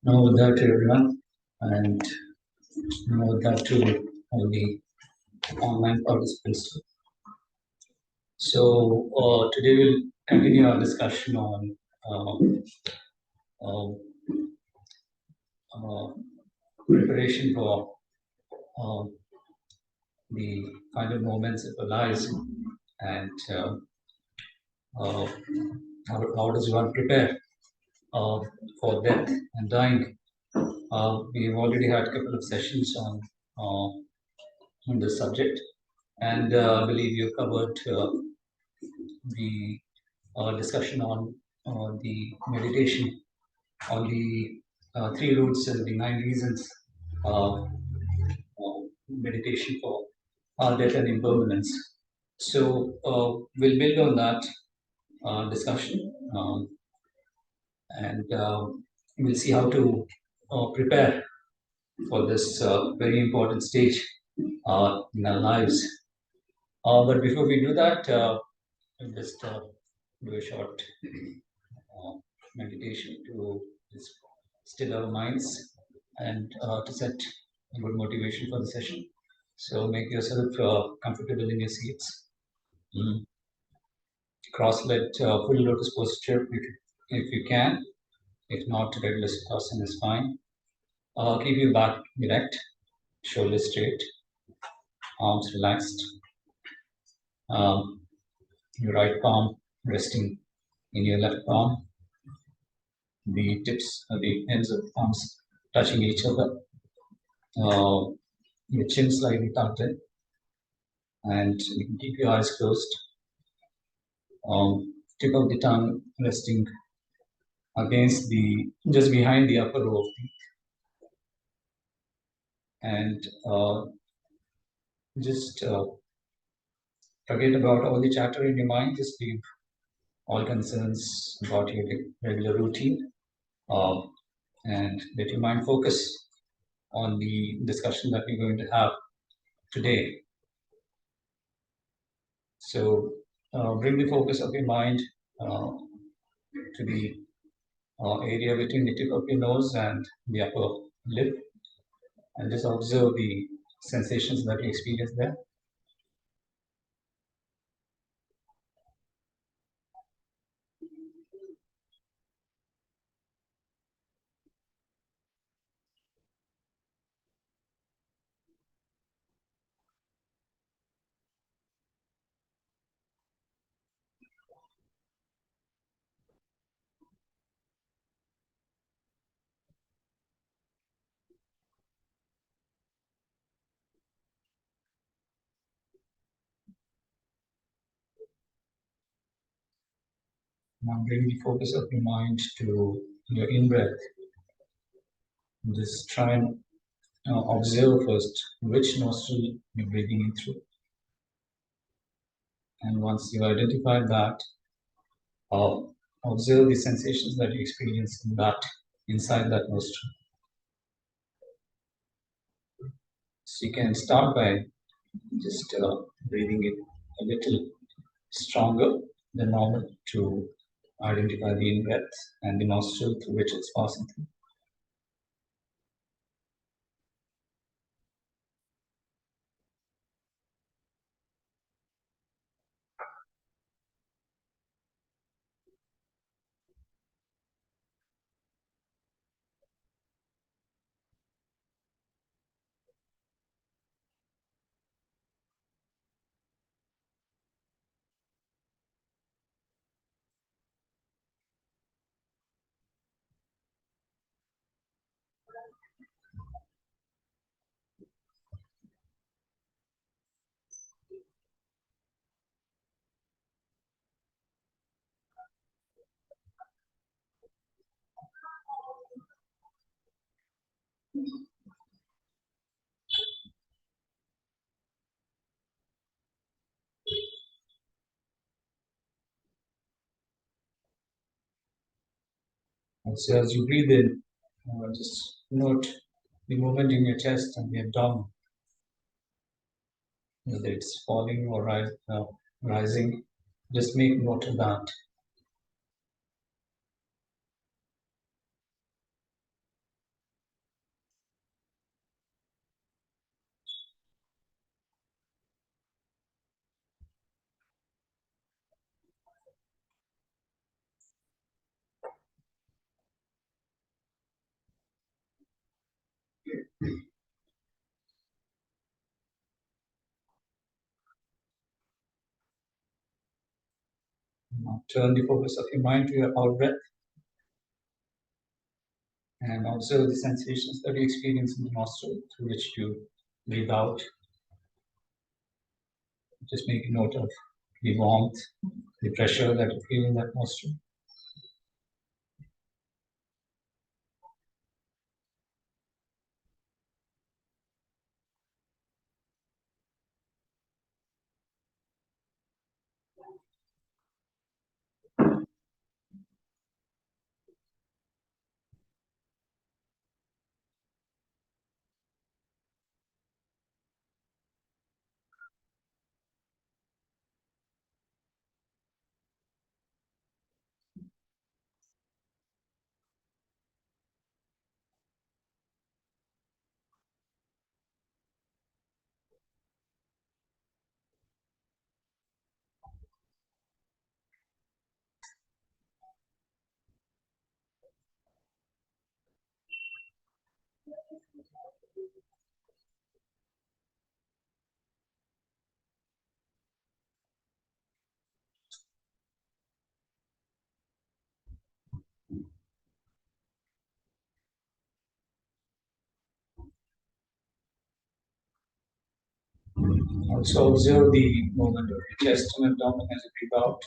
Now that everyone, and now that to all the online participants. So today we'll continue our discussion on uh, uh, preparation for uh, the final moments of our lives, and uh, how does one prepare for death and dying. We've already had a couple of sessions on this subject, and I believe you covered the discussion on the meditation, on the three roots and the 9 reasons meditation for death and impermanence. So we'll build on that discussion, and we'll see how to prepare for this very important stage in our lives. But before we do that, we'll just do a short meditation to just still our minds and to set a good motivation for the session. So make yourself comfortable in your seats. Cross-legged full lotus posture if you can. If not, regular Sukhasana is fine. Keep your back erect, shoulders straight, arms relaxed. Your right palm resting in your left palm. The tips, the ends of the palms touching each other. Your chin slightly tucked in, and you can keep your eyes closed. Tip of the tongue resting against just behind the upper row of teeth, and just forget about all the chatter in your mind. Just leave all concerns about your regular routine, and let your mind focus on the discussion that we're going to have today. So bring the focus of your mind to the area between the tip of your nose and the upper lip, and just observe the sensations that you experience there. Now bring the focus of your mind to your in-breath. Just try and observe first which nostril you're breathing in through. And once you identify that, observe the sensations that you experience inside that nostril. So you can start by just breathing it a little stronger than normal to identify the in-breath and the nostril through which it's passing through. And so as you breathe in, just note the movement in your chest and the abdomen, whether it's falling or rising. Just make note of that. Now turn the focus of your mind to your out breath and observe the sensations that you experience in the nostril through which you breathe out. Just make note of the warmth, the pressure that you feel in that nostril. Also observe the movement of your chest and abdomen as you breathe out.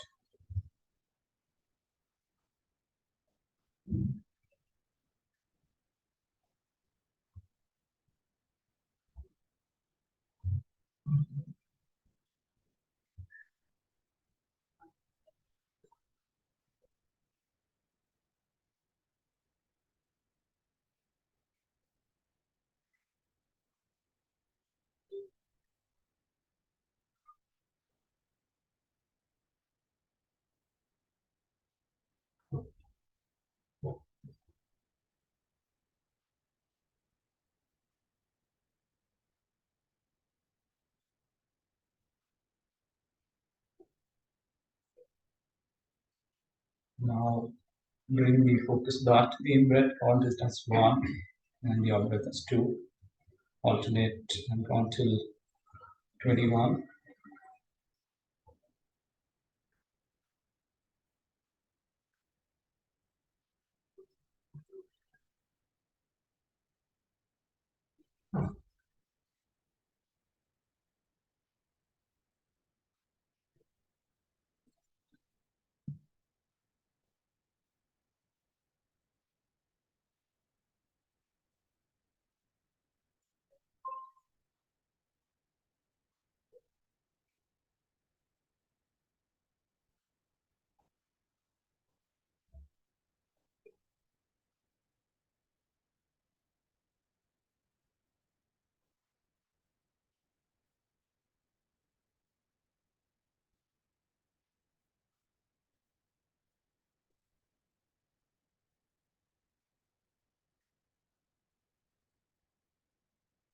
Now bring the focus back to the in-breath, count it as 1 and the out-breath as 2. Alternate and count till 21.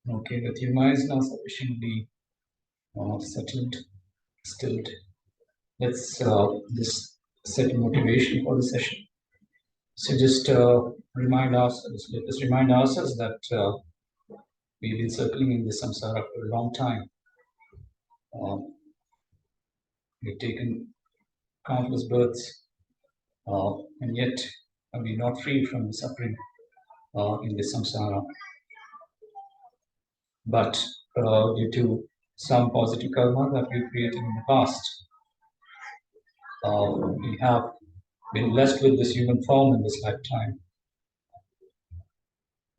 Okay, with your mind is now sufficiently settled, stilled. Let's just set a motivation for the session. So just remind ourselves, let us remind ourselves that we've been circling in the samsara for a long time. We've taken countless births, and yet we're not free from the suffering in the samsara. But due to some positive karma that we created in the past, we have been blessed with this human form in this lifetime.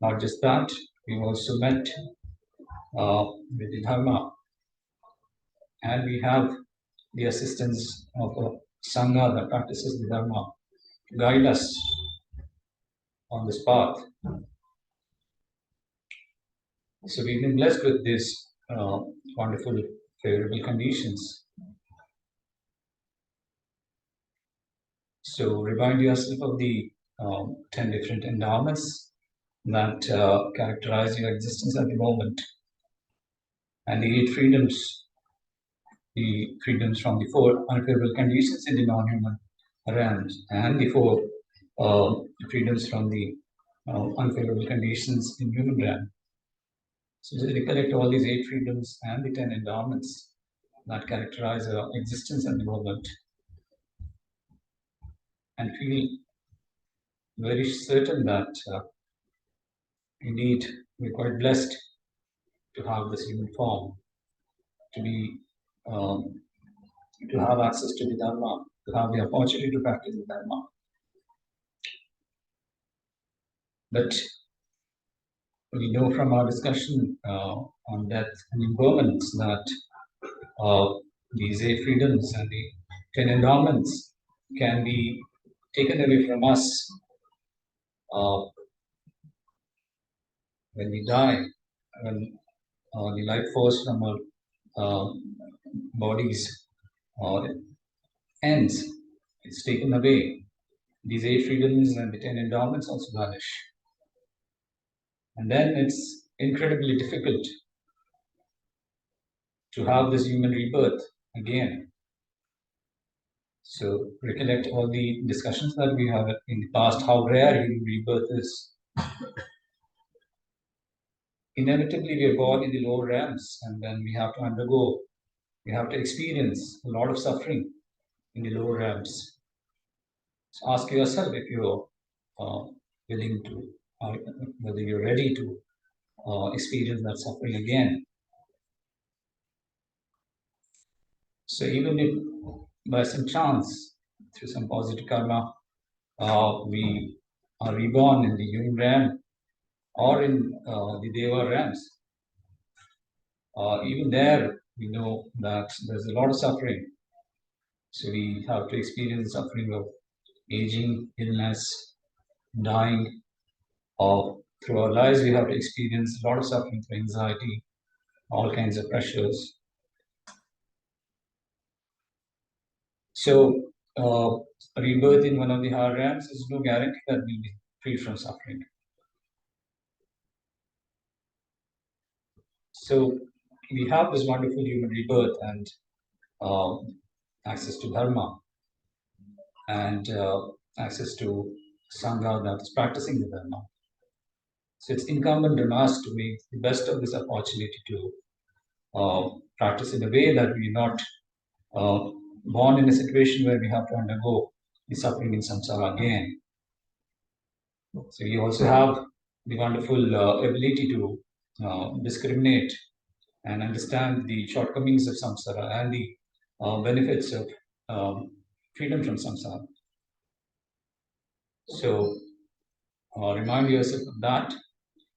Not just that, we've also met with the Dharma, and we have the assistance of a Sangha that practices the Dharma to guide us on this path. So we've been blessed with these wonderful, favorable conditions. So remind yourself of the 10 different endowments that characterize your existence at the moment, and the 8 freedoms, the freedoms from the 4 unfavorable conditions in the non-human realms, and the 4 freedoms from the unfavorable conditions in human realm. So just recollect all these 8 freedoms and the 10 endowments that characterize our existence at the moment, and feel very certain that indeed we're quite blessed to have this human form, to be to have access to the Dharma, to have the opportunity to practice the Dharma. But we know from our discussion on death and impermanence that these 8 freedoms and the 10 endowments can be taken away from us when we die, when the life force from our bodies ends, it's taken away. These 8 freedoms and the 10 endowments also vanish. And then it's incredibly difficult to have this human rebirth again. So recollect all the discussions that we have in the past, how rare human rebirth is. Inevitably, we are born in the lower realms, and then we have to experience a lot of suffering in the lower realms. So ask yourself if you're willing to, whether you're ready to experience that suffering again. So even if by some chance, through some positive karma, we are reborn in the human realm or in the Deva realms, even there we know that there's a lot of suffering. So we have to experience the suffering of aging, illness, dying, or through our lives we have to experience a lot of suffering through anxiety, all kinds of pressures. So rebirth in one of the higher realms is no guarantee that we'll be free from suffering. So we have this wonderful human rebirth and access to Dharma and access to Sangha that is practicing the Dharma. So it's incumbent on us to make the best of this opportunity to practice in a way that we're not born in a situation where we have to undergo the suffering in samsara again. So we also have the wonderful ability to discriminate and understand the shortcomings of samsara and the benefits of freedom from samsara. So remind yourself of that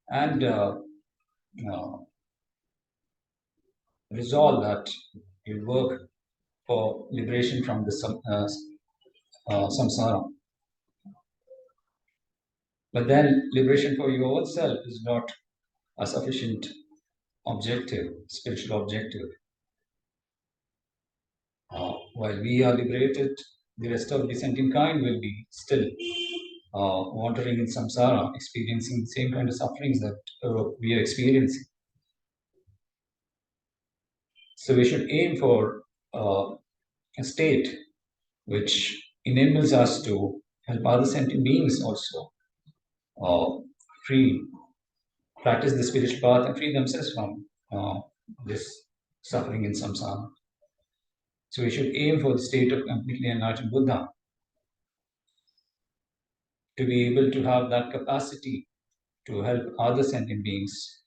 and resolve that you work for liberation from the samsara. But then liberation for your own self is not a sufficient objective, spiritual objective. While we are liberated, the rest of the sentient kind will be still wandering in samsara, experiencing the same kind of sufferings that we are experiencing. So we should aim for a state which enables us to help other sentient beings also free, practice the spiritual path and free themselves from this suffering in samsara. So we should aim for the state of completely enlightened Buddha, to be able to have that capacity to help other sentient beings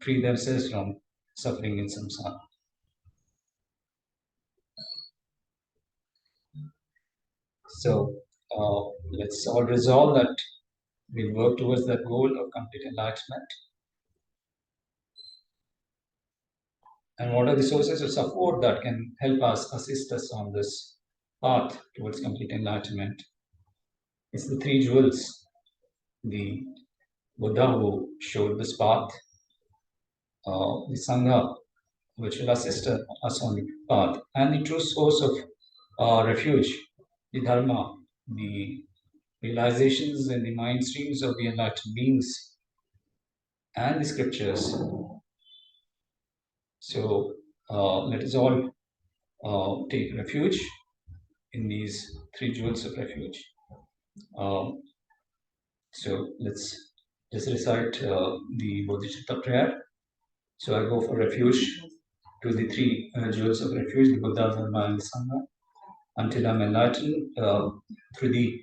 free themselves from suffering in samsara. So let's all resolve that we'll work towards that goal of complete enlightenment. And what are the sources of support that can help us, assist us on this path towards complete enlightenment? It's the three jewels. The Buddha who showed this path, the Sangha, which will assist us on the path, and the true source of refuge, the Dharma, the realizations and the mind streams of the enlightened beings, and the scriptures. So let us all take refuge in these three jewels of refuge. So let's just recite the Bodhicitta prayer. So I go for refuge to the three jewels of refuge, the Buddha, Dharma, and the Sangha, until I'm enlightened through the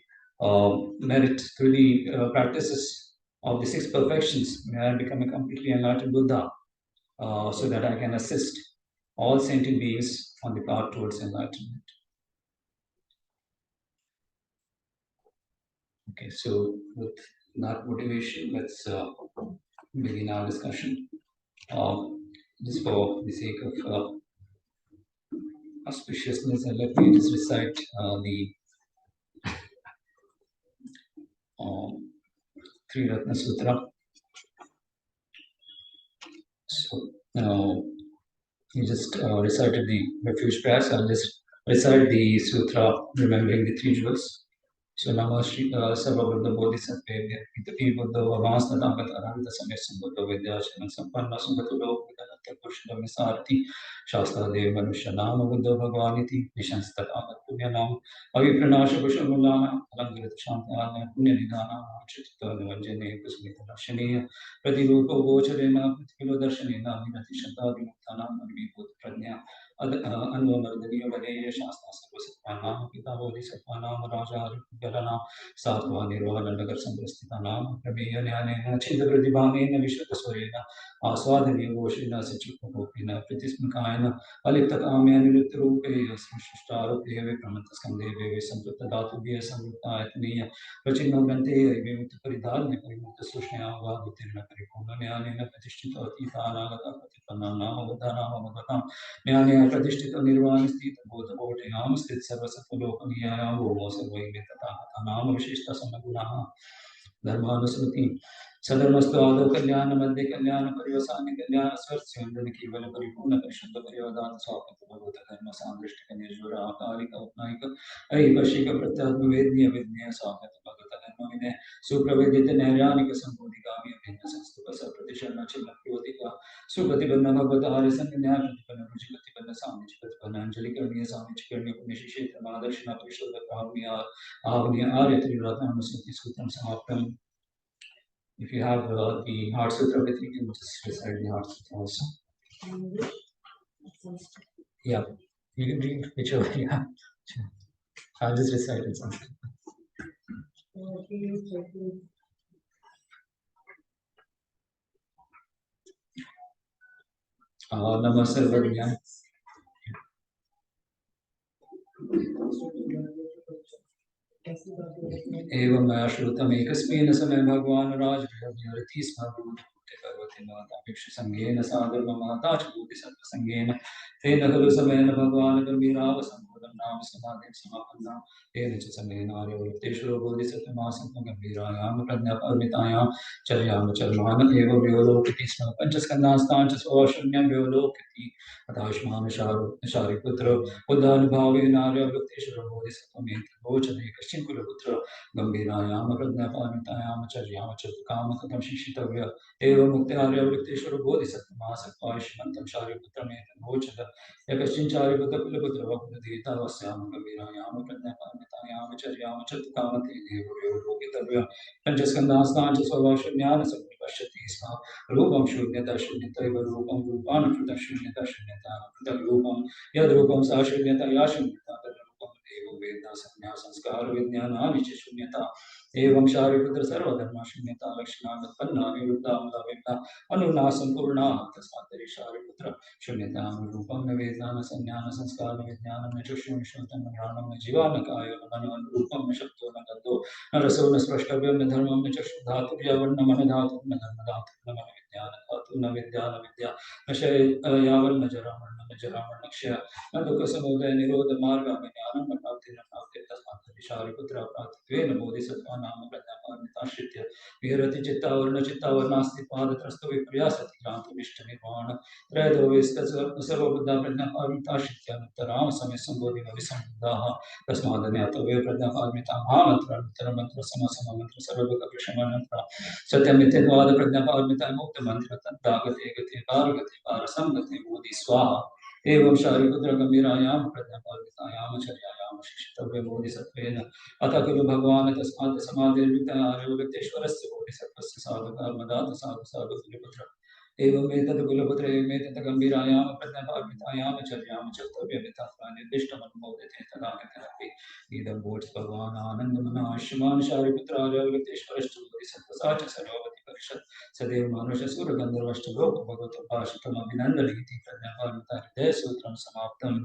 merit, through the practices of the six perfections. May I become a completely enlightened Buddha, so that I can assist all sentient beings on the path towards enlightenment. Okay, so with that motivation, let's begin our discussion. Just for the sake of auspiciousness, and let me just recite the Three Ratna Sutra. So you just recited the refuge prayers. I'll just recite the sutra, remembering the three jewels. So Nama Shri Sarva Buddha Bodhisattvaya Itapi Buddha Vamas Tadagat Aranta Samesam Buddha Vidyashanan Sampanna Sambhatulo Vidanatta Kushla Misarti Shastra Deva Manusha Nama Buddha Bhagwaniti Vishans Tadagat Punya Nam Avipranasha Kushamulana Alangarit Shantana Punya Nidana Chitita Nivanjane Kusmita Rashaniya Pratirupa Vocharena Pratipilo Darshanena Vinati Shanta Vimuktana Vibhut Prajna Anvamardaniya Vadeya Shastra Sarvasatvanam Pita Bodhisatvanam Raja Galana Sattva Nirvana Nagar Samprasthitanam Prameya Nyane Chinda Pratibhamena Vishwata Swarena Aswadhani Voshina Sichukopina Pritismakayana Alipta Kamya Nilipta Rupe Srishtarupe Vikramantas Kandeve Samprata Dhatu Vya Samrutta Etniya Rachina Grante Vimukta Paridhalya Parimukta Sushnya Vadutirna Paripuna Nyane Pratishtita Atita Anagata Patipanana Vadana Vagatam Nyane Pratishtita Nirvana Sthita Bodha Bodhayam Sthit Sarvasatvalokaniya Vomo Sarvaive Tata Naam Vishishta Samagunaha Dharmanusmriti Sadharmastu Ado Kalyana Madhya Kalyana Parivasani Kalyana Svarsiyandana Kivala Paripurna Parishuddha Parivadana Swapata Bhavata Dharma Sandrishtika Nirjura Akarika Upnaika Ayivashika Pratyatma Vednya Vidnya Swapata Bhavata Dharma Vinay Supravedita Nairyanika Sambodhigami Abhinna Sanstupa Sapratisharna Chilakyodika Supatipanna Bhavata Harisanya Pratipana Rujipatipanna Sami Chipatipanna Anjali Karniya Sami Chikarniya Punishishetra Mahadarshana Parishuddha Pravniya Avniya Arya Triratana Sutri Sutram Samaptam. If you have the Heart Sutra with you, you can just recite the Heart Sutra also. Yeah, you can read whichever you have. I'll just recite it something. Namaste Sarvagyan. एवं मया श्रुतम् एकस्मिन् समये भगवान् राजविरति स्म भूते संगेन साधर्ममहता च भूतिसत्त्वसंगेन तेन खलु समेन भगवान् गम्भीरावसम्भूतं नाम समाधिं समापन्ना तेन च समेन आर्यवृत्तेषु बोधिसत्त्वमासं गम्भीरायां प्रज्ञापारमितायां चर्यां चर्मान् एव व्योलोकति स्म पञ्चस्कन्धास्तां च स्वशून्यं व्योलोकति अथायुष्मान् शारिपुत्र बुद्धानुभावेन आर्यवृत्तेषु बोधिसत्त्वमेतद्वोचते कश्चिन् कुलपुत्र गम्भीरायां प्रज्ञापारमितायां चर्यां च कामकथं शिक्षितव्य एवं मुक्त्यार्यवृत्तेषु बोधिसत्त्वमासत्त्वायुष्मन्तं शारिपुत्रमेतद्वोचत यकश्चिञ्चारिपुत्रकुलपुत्र वपुरधीतावस्यां गम्भीरायां प्रज्ञापारमितायां चर्यां च कामते देवयोलोकितव्य पञ्चस्कन्धास्तां च स्वभावशून्यान् सम्पश्यति स्म रूपं शून्यता शून्यतैव रूपं रूपानुकृतं शून्यता शून्यता अनुकृतं रूपं यद्रूपं सा शून्यता या शून्यता तद्रूपं एवं वेदना संज्ञा संस्कार विज्ञानानि च शून्यता एवं शारीपुत्र सर्वधर्म शून्यता लक्षणानुत्पन्ना निवृत्ता अनुनासं पूर्णा तस्मात् शारीपुत्र शून्यता रूपं न वेदना न संज्ञा न संस्कार न विज्ञानं न चक्षुः न श्रोत्रं न घ्राणं न जीवा न कायो न मनो न रूपं न शब्दो न गन्धो न रसो न स्पर्शव्यं न धर्मं न चक्षुर्धातुर्यवन्न मन धातुः न धर्मधातुः न मन विद्या न धातुः न विद्या न विद्या न यावन्न जरामरण न जरामरण क्षय न दुःख समुदय निरोध मार्ग में ज्ञानं न प्राप्ति तस्मात् शारीपुत्र प्राप्तित्वेन बोधिसत्त्वा नाम प्रज्ञापारमिताश्रित्य विहरति चित्तावर्ण चित्तावरणास्ति पादत्रस्तो विपर्यासति क्रान्तिमिष्ट निर्वाण त्रयदोविस्त सर्वबुद्धा प्रज्ञापारमिताश्रित्यानुत्तरां समय संबोधिन विसम्बुद्धाः तस्मात् ज्ञातव्य प्रज्ञापारमिता महामन्त्र मंत्र सम मंत्र सर्वभूत प्रशमन मंत्र सत्यमित्यवाद प्रज्ञापारमिता मुक्त मंत्र तद्दागते गते पारगते पारसंगते मोदि स्वाहा एवं शारीपुत्र गंभीरायां प्रज्ञापारमितायां चर्यायां शिष्टव्य बोधिसत्त्वेन अथ खलु भगवान् तस्मात् समाधिर्वितारोगतेश्वरस्य बोधिसत्त्वस्य साधुकर्मदात साधु साधु कुलपुत्र एवमेतद् कुलपुत्र एवमेतद् गंभीरायां प्रज्ञापारमितायां चर्यां चर्तव्यमितः निर्दिष्टमनुमोदते तदा कथयति इदं बोधि भगवान् आनन्दमनः आयुष्मान् शारीपुत्रार्यवगतेश्वरश्च बोधिसत्त्वसा च सर्ववति परिषत् सदैव मानुषसूरगन्धर्वश्च गोप भगवतो भाषितमभिनन्दनीति प्रज्ञापारमिता सूत्रं समाप्तम्.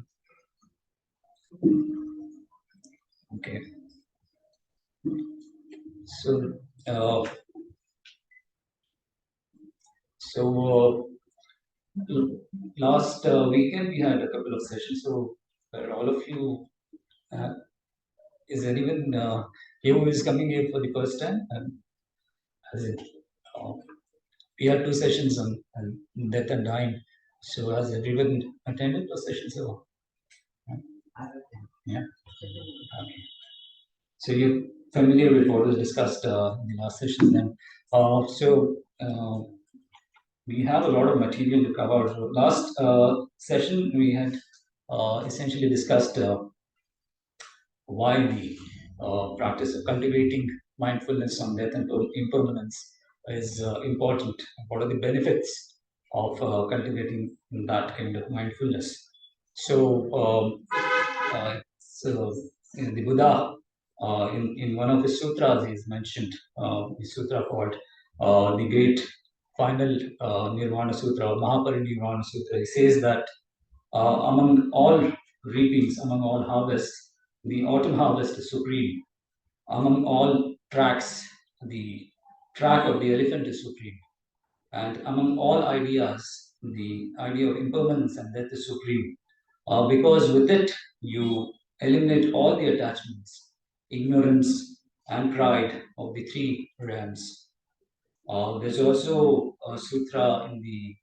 Okay. So, uh, last weekend we had a couple of sessions. So, all of you, is anyone here who is coming here for the first time? We had 2 sessions on death and dying. So, has everyone attended those sessions? Yeah. Okay. So you're familiar with what was discussed in the last session then. We have a lot of material to cover. So last session we had essentially discussed why the practice of cultivating mindfulness on death and impermanence is important. What are the benefits of cultivating that kind of mindfulness? So the Buddha, in one of his sutras, he's mentioned the sutra called the Great Final Nirvana Sutra, or Mahaparinirvana Sutra. He says that among all reapings, among all harvests, the autumn harvest is supreme. Among all tracks, the track of the elephant is supreme. And among all ideas, the idea of impermanence and death is supreme. Because with it, you eliminate all the attachments, ignorance, and pride of the 3 realms. There's also a sutra in the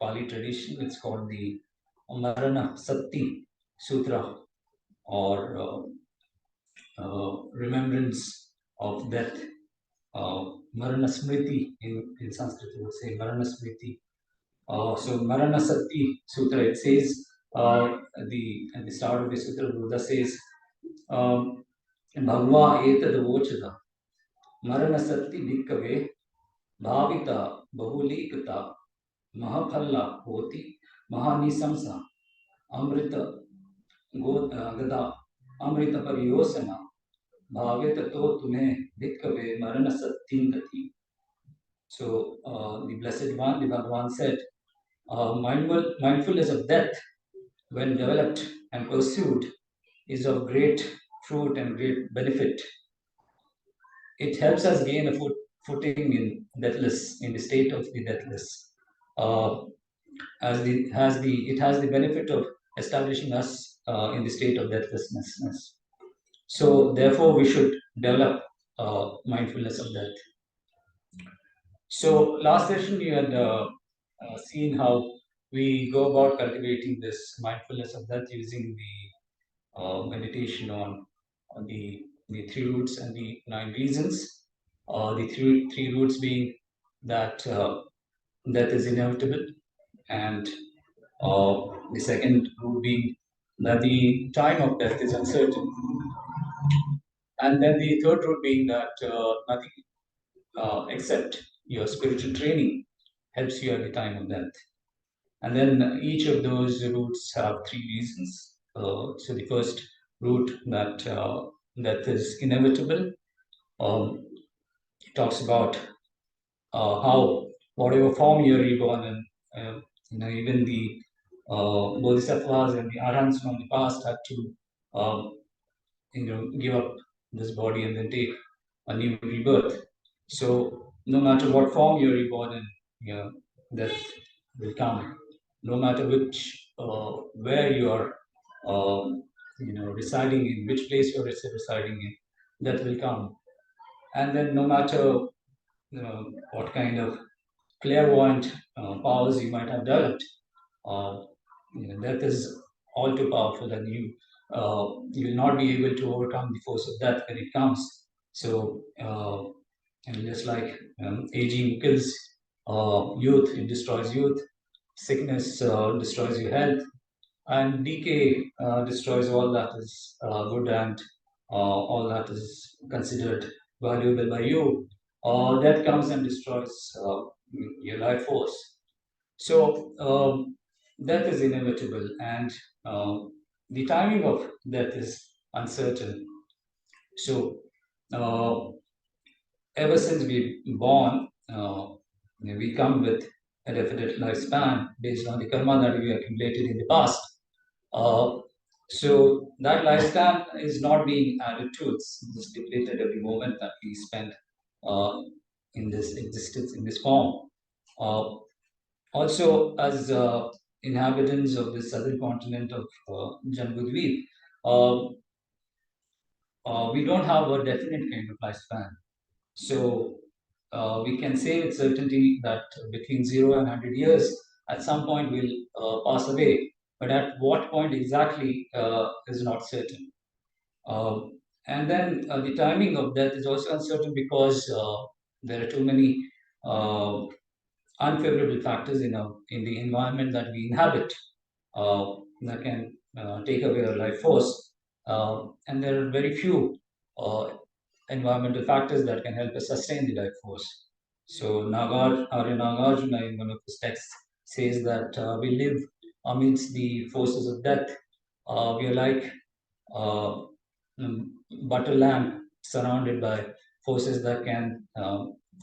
Pali tradition. It's called the Marana Sati Sutra, or remembrance of death. Marana Smriti in Sanskrit, we would say Marana Smriti. So Marana Sati Sutra, it says, at the start of the sutra, Buddha says, Bhagava etad vochada Marana Sati bhikkave bhavita bahulikata mahapalla hoti mahanisamsa amrita gada amrita pariyosana bhavita to tumhe bhikkave marana sattindati. So the Blessed One, the Bhagavan said, mindfulness of death, when developed and pursued, is of great fruit and great benefit. It helps us gain a footing in deathless, in the state of the deathless. It has the benefit of establishing us in the state of deathlessness. So therefore, we should develop mindfulness of death. So last session we had seen how we go about cultivating this mindfulness of death using the meditation on the 3 roots and the 9 reasons. The three roots being that death is inevitable, and the second root being that the time of death is uncertain, and then the third root being that nothing except your spiritual training helps you at the time of death. And then each of those roots have 3 reasons. So the first root that death is inevitable. It talks about how whatever form you're reborn in, even the bodhisattvas and the arhants from the past had to, give up this body and then take a new rebirth. So no matter what form you're reborn in, death will come. No matter where you are, residing in, which place you're residing in, death will come. And then no matter what kind of clairvoyant powers you might have developed, uh, death is all too powerful, and you will not be able to overcome the force of death when it comes. So, and just like aging kills youth, it destroys youth. Sickness destroys your health, and decay destroys all that is good and all that is considered valuable by you. Death comes and destroys your life force. So death is inevitable, and the timing of death is uncertain. So uh, ever since we born, we come with a definite lifespan based on the karma that we accumulated in the past. Uh, so that lifespan is not being added to; it's depleted every moment that we spend uh, in this existence, in this form. Uh, Also, as inhabitants of the southern continent of Jambudweep, uh, we don't have a definite kind of lifespan. So we can say with certainty that between 0 and 100 years, at some point we'll pass away. But at what point exactly is not certain. And then the timing of death is also uncertain because there are too many uh, unfavorable factors in the environment that we inhabit that can take away our life force. And there are very few uh, environmental factors that can help us sustain the life force. So Arya Nagarjuna in one of his texts says that we live amidst the forces of death. We are like uh, butter lamp surrounded by forces that can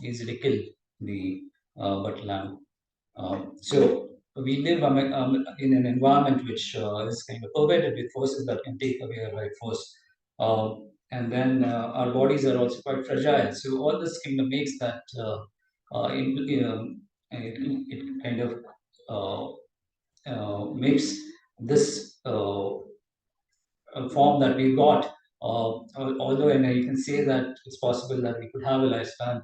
easily kill the butter lamp. So we live in an environment which is kind of pervaded with forces that can take away our life force. And then our bodies are also quite fragile. So all this kind of makes that it kind of makes this form that we got. Although and you can say that it's possible that we could have a lifespan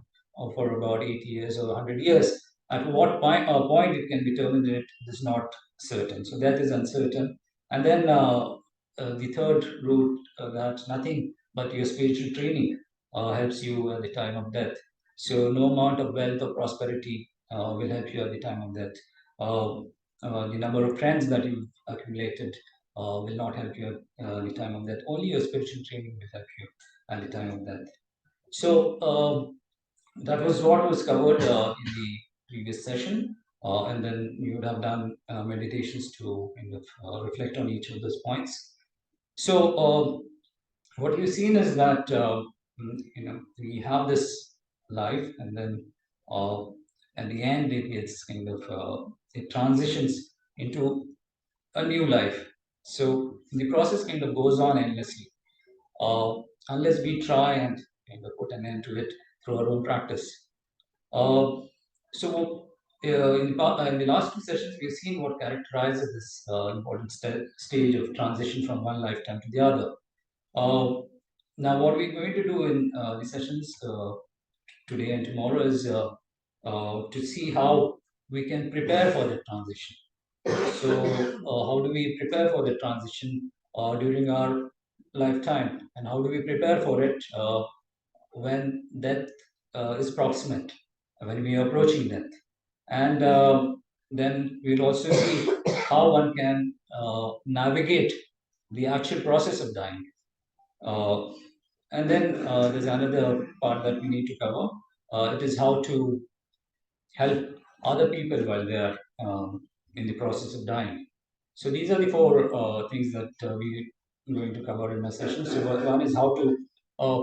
for about 80 years or 100 years. At what point it can be terminated is not certain. So that is uncertain. And then the third route that nothing but your spiritual training helps you at the time of death. So no amount of wealth or prosperity will help you at the time of death. Uh, the number of friends that you've accumulated will not help you at the time of death. Only your spiritual training will help you at the time of death. So that was what was covered in the previous session. And then you would have done meditations to kind of reflect on each of those points. So what you've seen is that we have this life, and then uh, at the end it gets kind of it transitions into a new life. So the process kind of goes on endlessly, uh, unless we try and kind of put an end to it through our own practice. Uh, so in the last two sessions, we've seen what characterizes this important stage of transition from one lifetime to the other. Uh, Now, what we're going to do in the sessions today and tomorrow is to see how we can prepare for the transition. So, how do we prepare for the transition during our lifetime, and how do we prepare for it when death is proximate, when we are approaching death? And then we'll also see how one can navigate the actual process of dying. Uh, and then there's another part that we need to cover. It is how to help other people while they are in the process of dying. So these are the four things that we going to cover in my session. So one is how to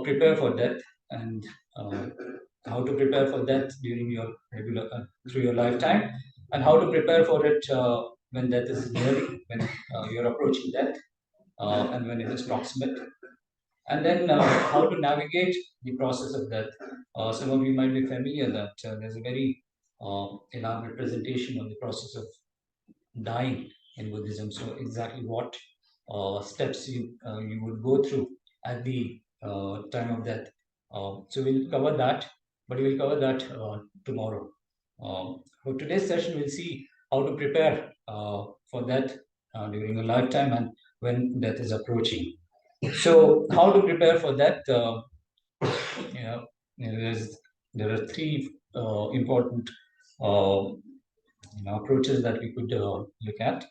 prepare for death, and how to prepare for death during your regular through your lifetime, and how to prepare for it when death is nearing, when you're approaching death, and when it is proximate, and then how to navigate the process of death. Some of you might be familiar that there's a very elaborate presentation on the process of dying in Buddhism. So exactly what steps you would go through at the time of death. So we'll cover that, but we'll cover that tomorrow. For today's session, we'll see how to prepare for death during a lifetime and when death is approaching. So how to prepare for that? You know, there are three important approaches that we could look at.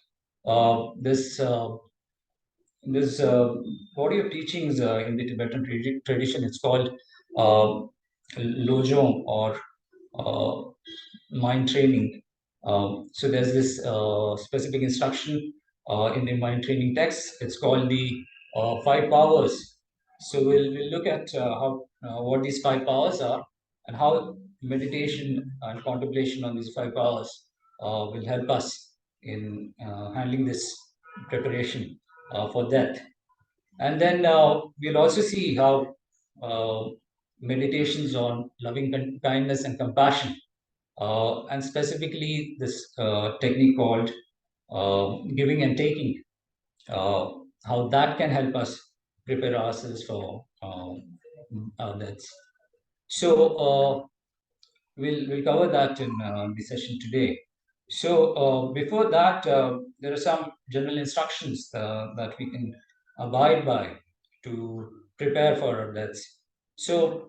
This body of teachings in the Tibetan tradition, it's called uh, Lojong, or uh, mind training. So there's this specific instruction in the mind training text. It's called the five powers. So we'll look at how what these five powers are, and how meditation and contemplation on these five powers will help us in handling this preparation for death. And then we'll also see how meditations on loving kindness and compassion, and specifically this technique called giving and taking, uh, how that can help us prepare ourselves for our deaths. So we'll cover that in the session today. So before that, there are some general instructions that we can abide by to prepare for our deaths. So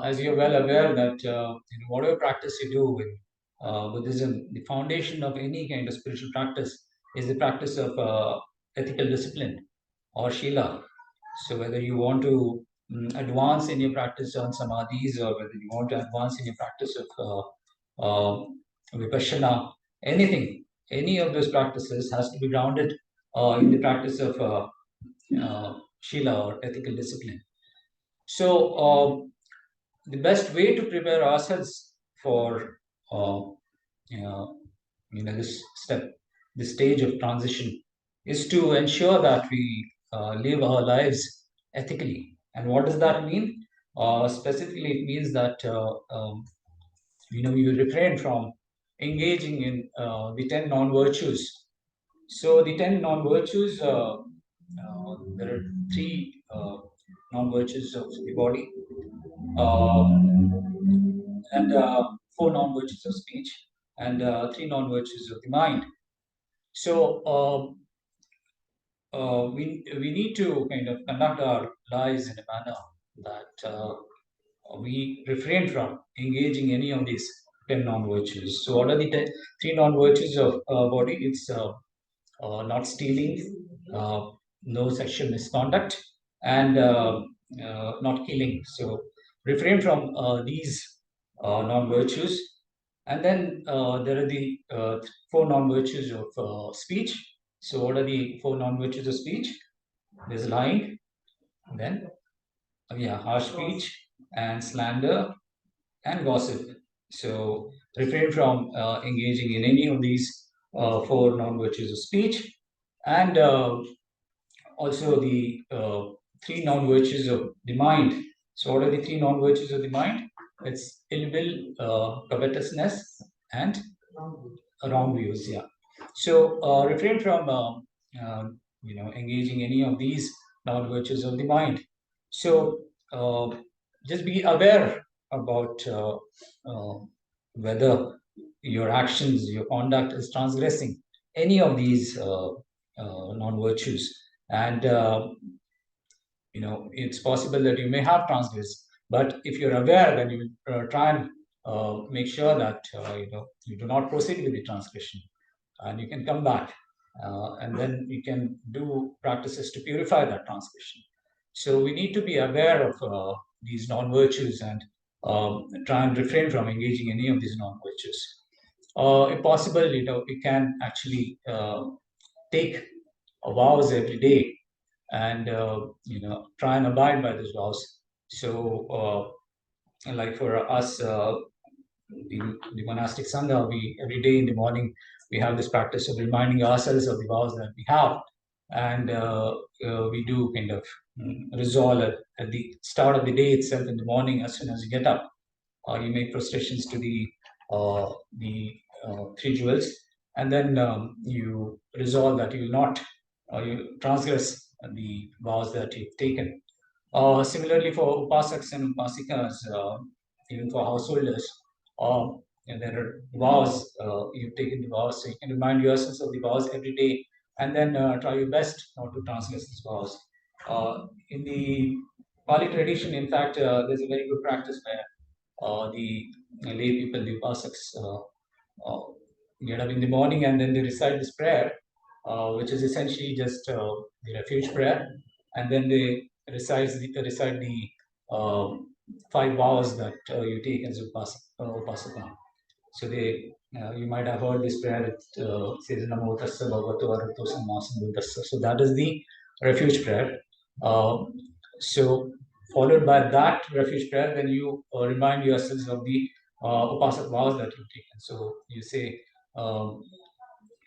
as you're well aware that whatever practice you do in Buddhism, the foundation of any kind of spiritual practice is the practice of ethical discipline, or shila. So whether you want to advance in your practice on samadhis, or whether you want to advance in your practice of vipassana, anything, any of those practices has to be grounded in the practice of shila, or ethical discipline. So the best way to prepare ourselves for uh, this step, this stage of transition, is to ensure that we live our lives ethically. And what does that mean? Specifically, it means that you refrain from engaging in the 10 non-virtues. So the 10 non-virtues, there are three non-virtues of the body, and four non-virtues of speech, and three non-virtues of the mind. So we need to kind of conduct our lives in a manner that we refrain from engaging any of these 10 non-virtues. So what are the three non-virtues of body? It's not stealing, no sexual misconduct, and not killing. So refrain from these non-virtues. And then there are the four non-virtues of speech. So what are the four non-virtues of speech? There's lying, then harsh speech, and slander, and gossip. So refrain from engaging in any of these four non-virtues of speech. And also the three non-virtues of the mind. So what are the three non-virtues of the mind? It's ill will, covetousness, and wrong views. Yeah. So refrain from engaging any of these non-virtues of the mind. So just be aware about whether your actions, your conduct is transgressing any of these non-virtues. And it's possible that you may have transgressed, but if you're aware, then you try and make sure that you do not proceed with the transgression, and you can come back, and then you can do practices to purify that transgression. So we need to be aware of these non-virtues, and try and refrain from engaging any of these non-virtues. If possible, we can actually take vows every day and try and abide by those vows. So, like for us, the monastic sangha, we every day in the morning we have this practice of reminding ourselves of the vows that we have, and we do kind of resolve at the start of the day itself in the morning. As soon as you get up, you make prostrations to the three jewels, and then you resolve that you will not you transgress the vows that you've taken. Similarly, for upasaks and upasikas, even for householders, there are vows. You've taken the vows, so you can remind yourselves of the vows every day, and then try your best not to transgress these vows. In the Pali tradition, in fact, there's a very good practice where the lay people, the upasaks, uh, get up in the morning and then they recite this prayer, which is essentially just the refuge prayer, and then they recite the five vows that you take as upasaka. So you might have heard this prayer. It says Namo Tassa Bhagavato Arahato Samma Sambuddhassa. So that is the refuge prayer. So followed by that refuge prayer, then you remind yourselves of the upasak vows that you've taken. So you say, um,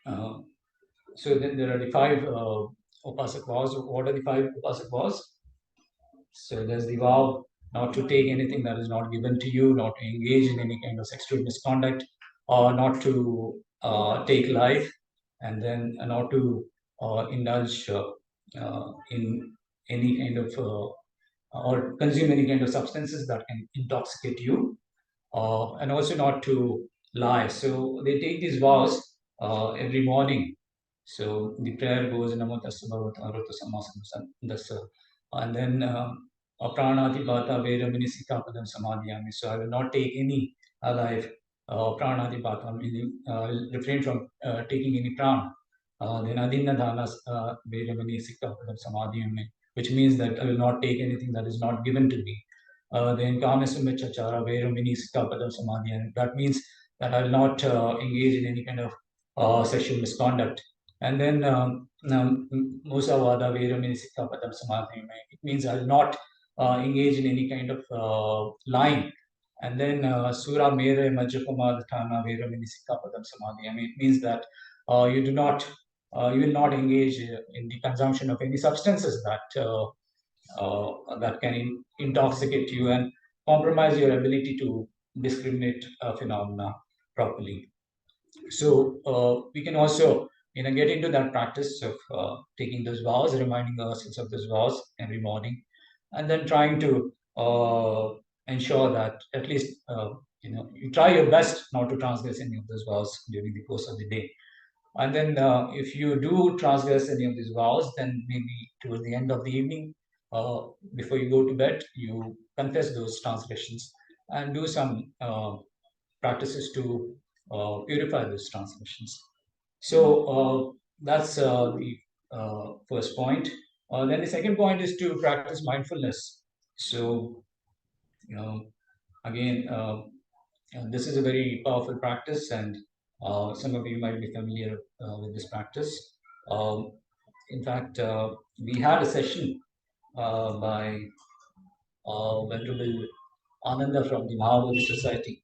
uh, so then there are the five upasak vows. What are the five upasak vows? So there's the vow not to take anything that is not given to you, not to engage in any kind of sexual misconduct, or not to take life, and then not to indulge in any kind of or consume any kind of substances that can intoxicate you, and also not to lie. So they take these vows every morning. So the prayer goes Namo Tassa Bhagavato Arahato Samma Sambuddhassa, and then Pranati Bhata Veramini Sikhapadam Samadhiyami. So I will not take any life. Pranati Bhata, meaning I will refrain from taking any pran. Then Adinna Dhana Veramini Sikhapadam Samadhiyami, which means that I will not take anything that is not given to me. Then Kamesumechachara Veramini Sikhapadam Samadhiyami. That means that I will not engage in any kind of sexual misconduct. And then Musavada Veramini Sikhapadam Samadhiyami. It means I will not engage in any kind of lying. And then Sura Mere Majapamadatana Veramini Sikhapadam Samadhiyami. It means that you do not you will not engage in the consumption of any substances that can intoxicate you and compromise your ability to discriminate phenomena properly. So we can also get into that practice of taking those vows, reminding ourselves of those vows every morning, and then trying to ensure that at least you try your best not to transgress any of those vows during the course of the day. And then if you do transgress any of these vows, then maybe towards the end of the evening, before you go to bed, you confess those transgressions and do some practices to purify those transgressions. So that's the first point. Then the second point is to practice mindfulness. So again, this is a very powerful practice, and some of you might be familiar with this practice. Um, in fact, we had a session by Venerable Ananda from the Mahavadi Society.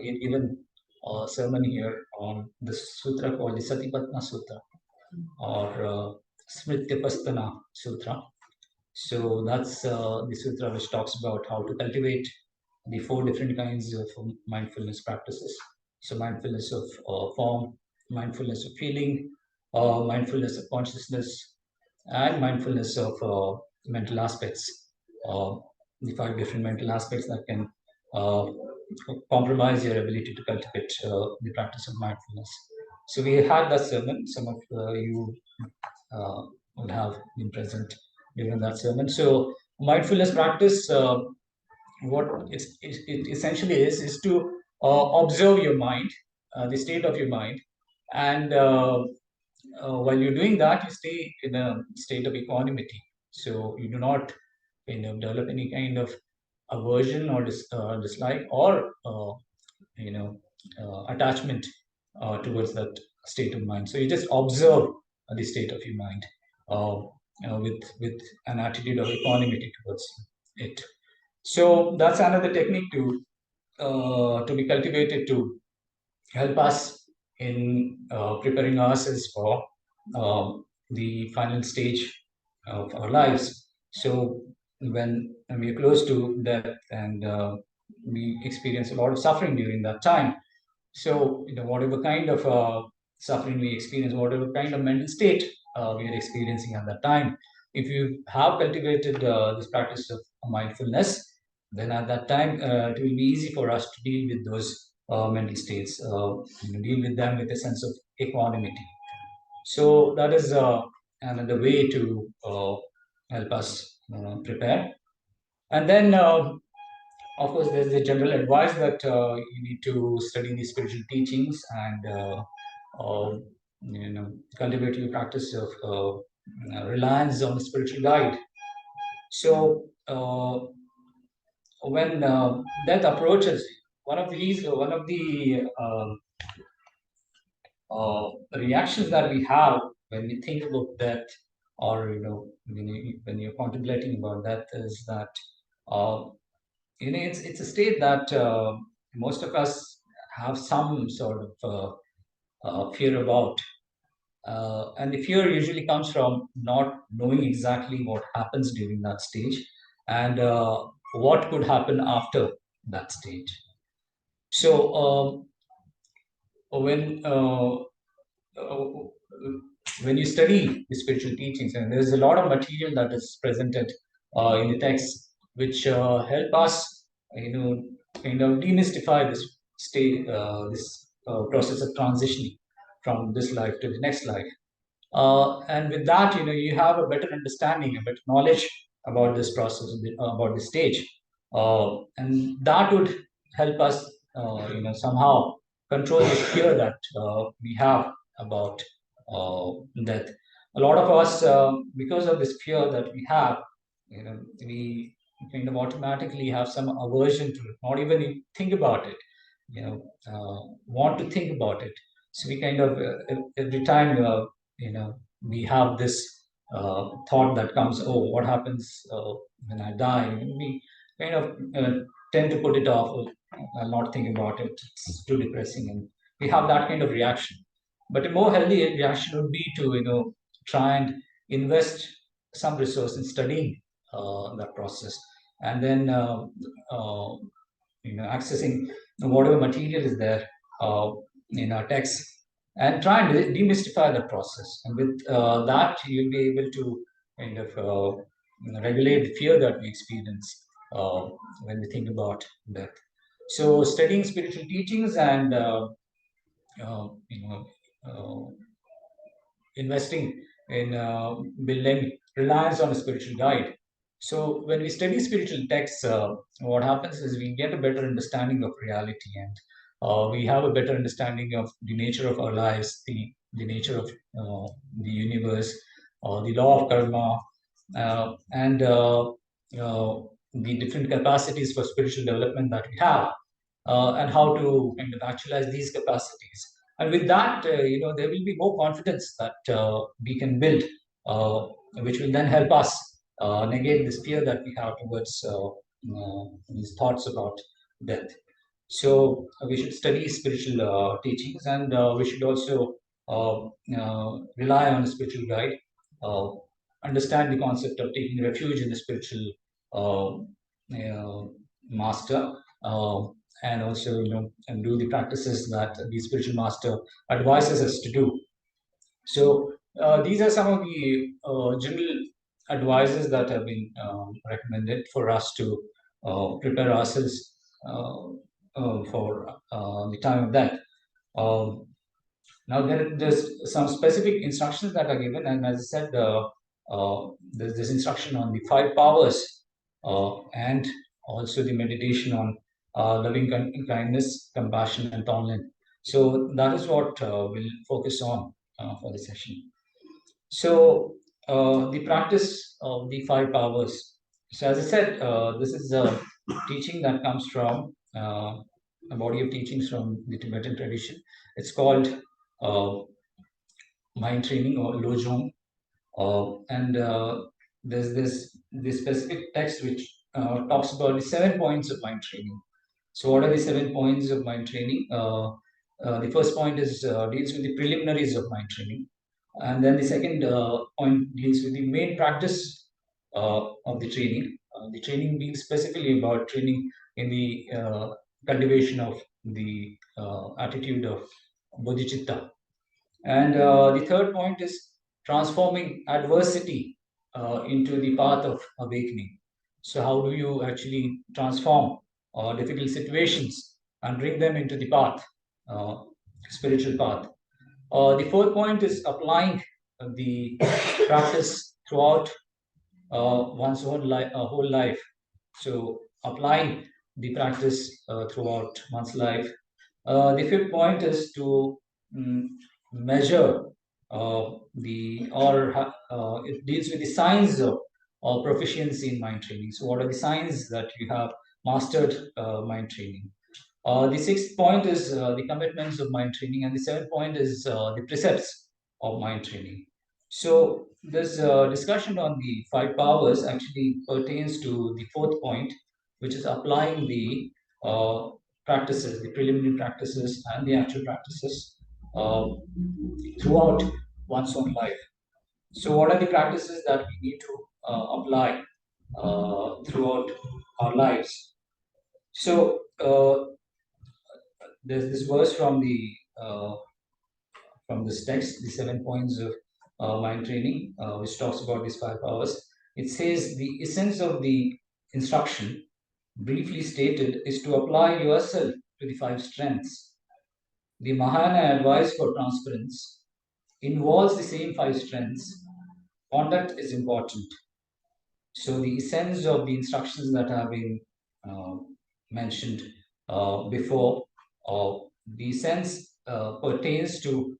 He had given a sermon here on the sutra called the Satipatna Sutra, or Smrityapastana Sutra. So that's the sutra which talks about how to cultivate the four different kinds of mindfulness practices. So mindfulness of form, mindfulness of feeling, mindfulness of consciousness, and mindfulness of mental aspects. Uh, the five different mental aspects that can uh, compromise your ability to cultivate the practice of mindfulness. So we had that sermon. Some of you would have been present during that sermon. So mindfulness practice, what it essentially is to observe your mind, the state of your mind, and while you're doing that, you stay in a state of equanimity. So you do not develop any kind of aversion or dislike or attachment towards that state of mind. So you just observe the state of your mind. Uh, with an attitude of equanimity towards it. So that's another technique to be cultivated to help us in preparing ourselves for the final stage of our lives. So when we are close to death and we experience a lot of suffering during that time, so, whatever kind of suffering we experience, whatever kind of mental state we are experiencing at that time, if you have cultivated this practice of mindfulness, then at that time it will be easy for us to deal with those mental states, deal with them with a sense of equanimity. So that is another way to help us prepare. And then of course, there's the general advice that you need to study the spiritual teachings and cultivate your practice of reliance on the spiritual guide. So when death approaches, one of the reactions that we have when we think about death, or when you're contemplating about death, is that uh, it's a state that most of us have some sort of fear about, and the fear usually comes from not knowing exactly what happens during that stage and what could happen after that stage. So when uh, when you study the spiritual teachings, and there's a lot of material that is presented in the text which help us, kind of demystify this process of transitioning from this life to the next life. And with that, you have a better understanding, a better knowledge about this process, about this stage, and that would help us, somehow control the fear that we have about death. A lot of us, because of this fear that we have, we kind of automatically have some aversion to it, not even think about it, want to think about it. So we kind of every time we have this thought that comes, oh, what happens when I die? We kind of tend to put it off. Oh, I'll not think about it. It's too depressing, and we have that kind of reaction. But a more healthy reaction would be to try and invest some resource in studying that process, and then uh, accessing whatever material is there uh, in our text, and try and demystify the process. And with that, you'll be able to kind of regulate the fear that we experience when we think about death. So, studying spiritual teachings and uh, you know, uh, investing in building reliance on a spiritual guide. So when we study spiritual texts, what happens is we get a better understanding of reality, and we have a better understanding of the nature of our lives, the nature of the universe, the law of karma, and the different capacities for spiritual development that we have, and how to kind of actualize these capacities. And with that, there will be more confidence that we can build, which will then help us negate this fear that we have towards these thoughts about death. So we should study spiritual teachings, and we should also rely on a spiritual guide, uh, understand the concept of taking refuge in the spiritual uh, master, uh, and also and do the practices that the spiritual master advises us to do. So these are some of the general advices that have been recommended for us to prepare ourselves for the time of death. Um, Now there's some specific instructions that are given, and as I said, there's this instruction on the five powers, and also the meditation on loving kindness, compassion, and tolerance. So that is what we'll focus on for the session. So the practice of the five powers. So as I said, this is a teaching that comes from a body of teachings from the Tibetan tradition. It's called uh, mind training or lojong. And there's this specific text which talks about the 7 points of mind training. So, what are the 7 points of mind training? The first point is deals with the preliminaries of mind training, and then the second point deals with the main practice of the training. The training being specifically about training in the cultivation of the attitude of bodhicitta. And the third point is transforming adversity into the path of awakening. So, how do you actually transform difficult situations and bring them into the path, uh, spiritual path? The fourth point is applying the practice throughout one's own whole life. So, applying the practice throughout one's life. The fifth point is to mm, measure it deals with the signs of proficiency in mind training. So, what are the signs that you have mastered mind training? The sixth point is the commitments of mind training, and the seventh point is the precepts of mind training. So, this discussion on the five powers actually pertains to the fourth point, which is applying the practices, the preliminary practices, and the actual practices uh, throughout one's own life. So, what are the practices that we need to apply throughout our lives? So, there's this verse from this text, the 7 points of mind training, which talks about these five powers. It says the essence of the instruction, briefly stated, is to apply yourself to the five strengths. The Mahayana advice for transference involves the same five strengths. Conduct is important. So the essence of the instructions that have been uh, mentioned before, uh, the essence pertains to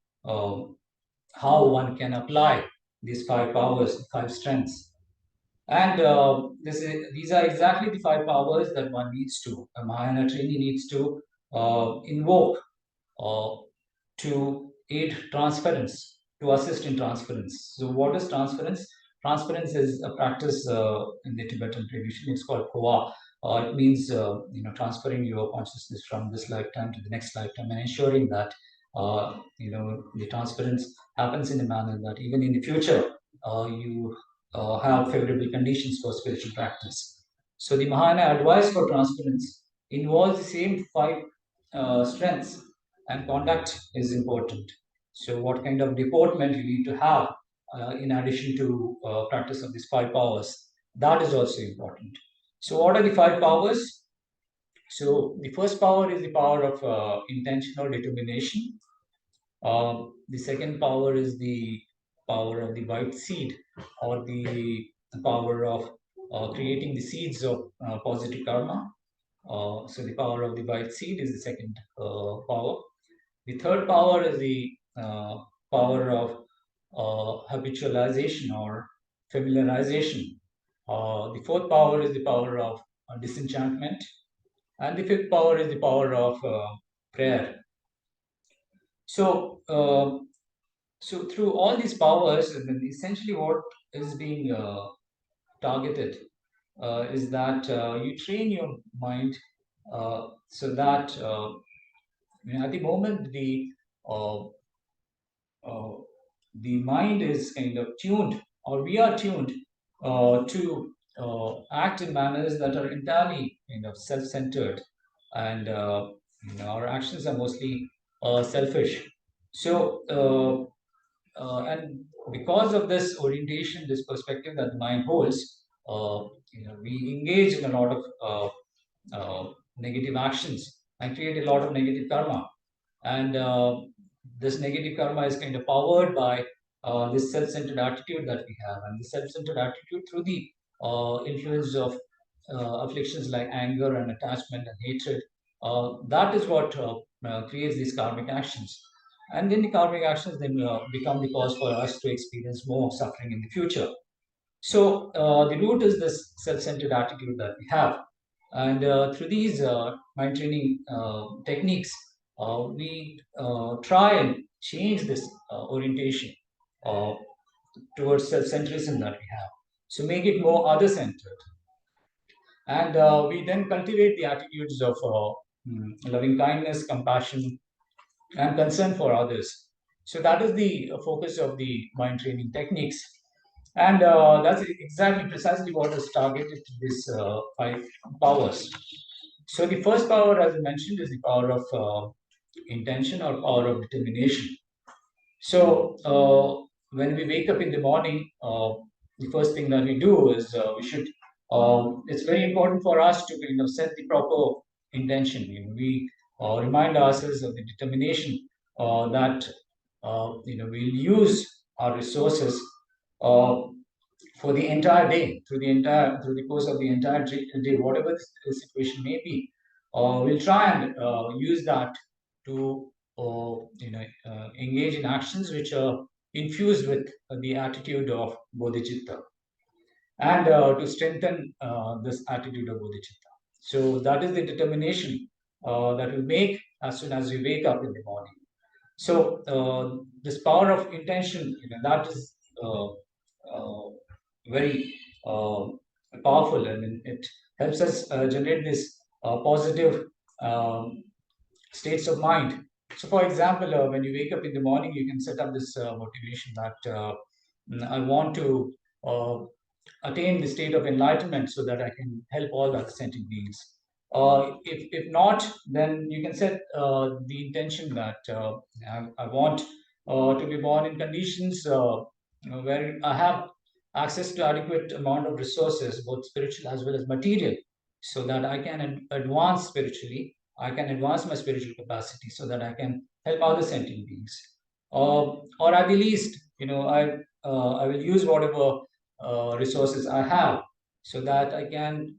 how one can apply these five powers, five strengths. And these are exactly the five powers that one needs to, a Mahayana trainee needs to invoke uh, to aid transference, to assist in transference. So, what is transference? Transference is a practice in the Tibetan tradition. It's called Choe. It means transferring your consciousness from this lifetime to the next lifetime and ensuring that the transference happens in a manner that even in the future you have favorable conditions for spiritual practice. So the Mahayana advice for transference involves the same five strengths, and conduct is important. So, what kind of deportment you need to have in addition to practice of these five powers, that is also important. So, what are the five powers? So, the first power is the power of intentional determination. The second power is the power of the white seed, or the power of creating the seeds of positive karma. So the power of the white seed is the second power. The third power is the power of habitualization or familiarization. The fourth power is the power of disenchantment. And the fifth power is the power of prayer. So, so through all these powers, and then essentially what is being targeted is that you train your mind so that at the moment uh, uh, the mind is kind of tuned, or we are tuned to act in manners that are entirely self-centered, and our actions are mostly selfish. So, and because of this orientation, this perspective that the mind holds, we engage in a lot of negative actions and create a lot of negative karma. And this negative karma is kind of powered by this self-centered attitude that we have, and the self-centered attitude through the influence of afflictions like anger and attachment and hatred. That is what creates these karmic actions. And then the karmic actions then become the cause for us to experience more suffering in the future. So the root is this self-centered attitude that we have, and through these mind training techniques, we try and change this orientation. Uh, towards self-centrism that we have. So make it more other-centered. And we then cultivate the attitudes of loving kindness, compassion, and concern for others. So that is the focus of the mind training techniques. And that's exactly precisely what is targeted to these five powers. So the first power, as I mentioned, is the power of intention or power of determination. So when we wake up in the morning, the first thing that we do is we should. It's very important for us to set the proper intention. We remind ourselves of the determination that we'll use our resources uh, for the entire day, through the course of the entire day, whatever the situation may be. We'll try and use that to engage in actions which are infused with the attitude of bodhicitta, and to strengthen this attitude of bodhicitta. So that is the determination that we make as soon as we wake up in the morning. So this power of intention, that is very powerful. I mean, it helps us generate this positive um, states of mind. So, for example, when you wake up in the morning, you can set up this motivation that I want to uh, attain the state of enlightenment so that I can help all other sentient beings. If not, then you can set the intention that I want to be born in conditions where I have access to adequate amount of resources, both spiritual as well as material, so that I can advance spiritually. I can advance my spiritual capacity so that I can help other sentient beings. Or at the least, I will use whatever resources I have so that I can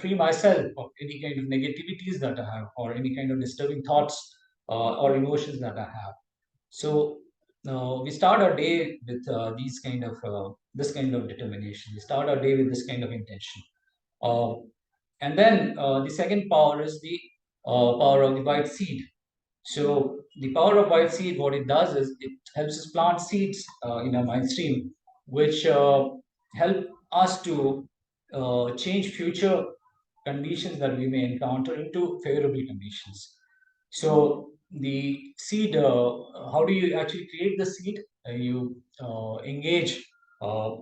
free myself of any kind of negativities that I have, or any kind of disturbing thoughts or emotions that I have. So we start our day with these kind of this kind of determination. We start our day with this kind of intention. Uh, and then the second power is the power of the white seed. So the power of white seed, what it does is it helps us plant seeds in our mind stream, which help us to change future conditions that we may encounter into favorable conditions. So the seed, how do you actually create the seed? You engage uh,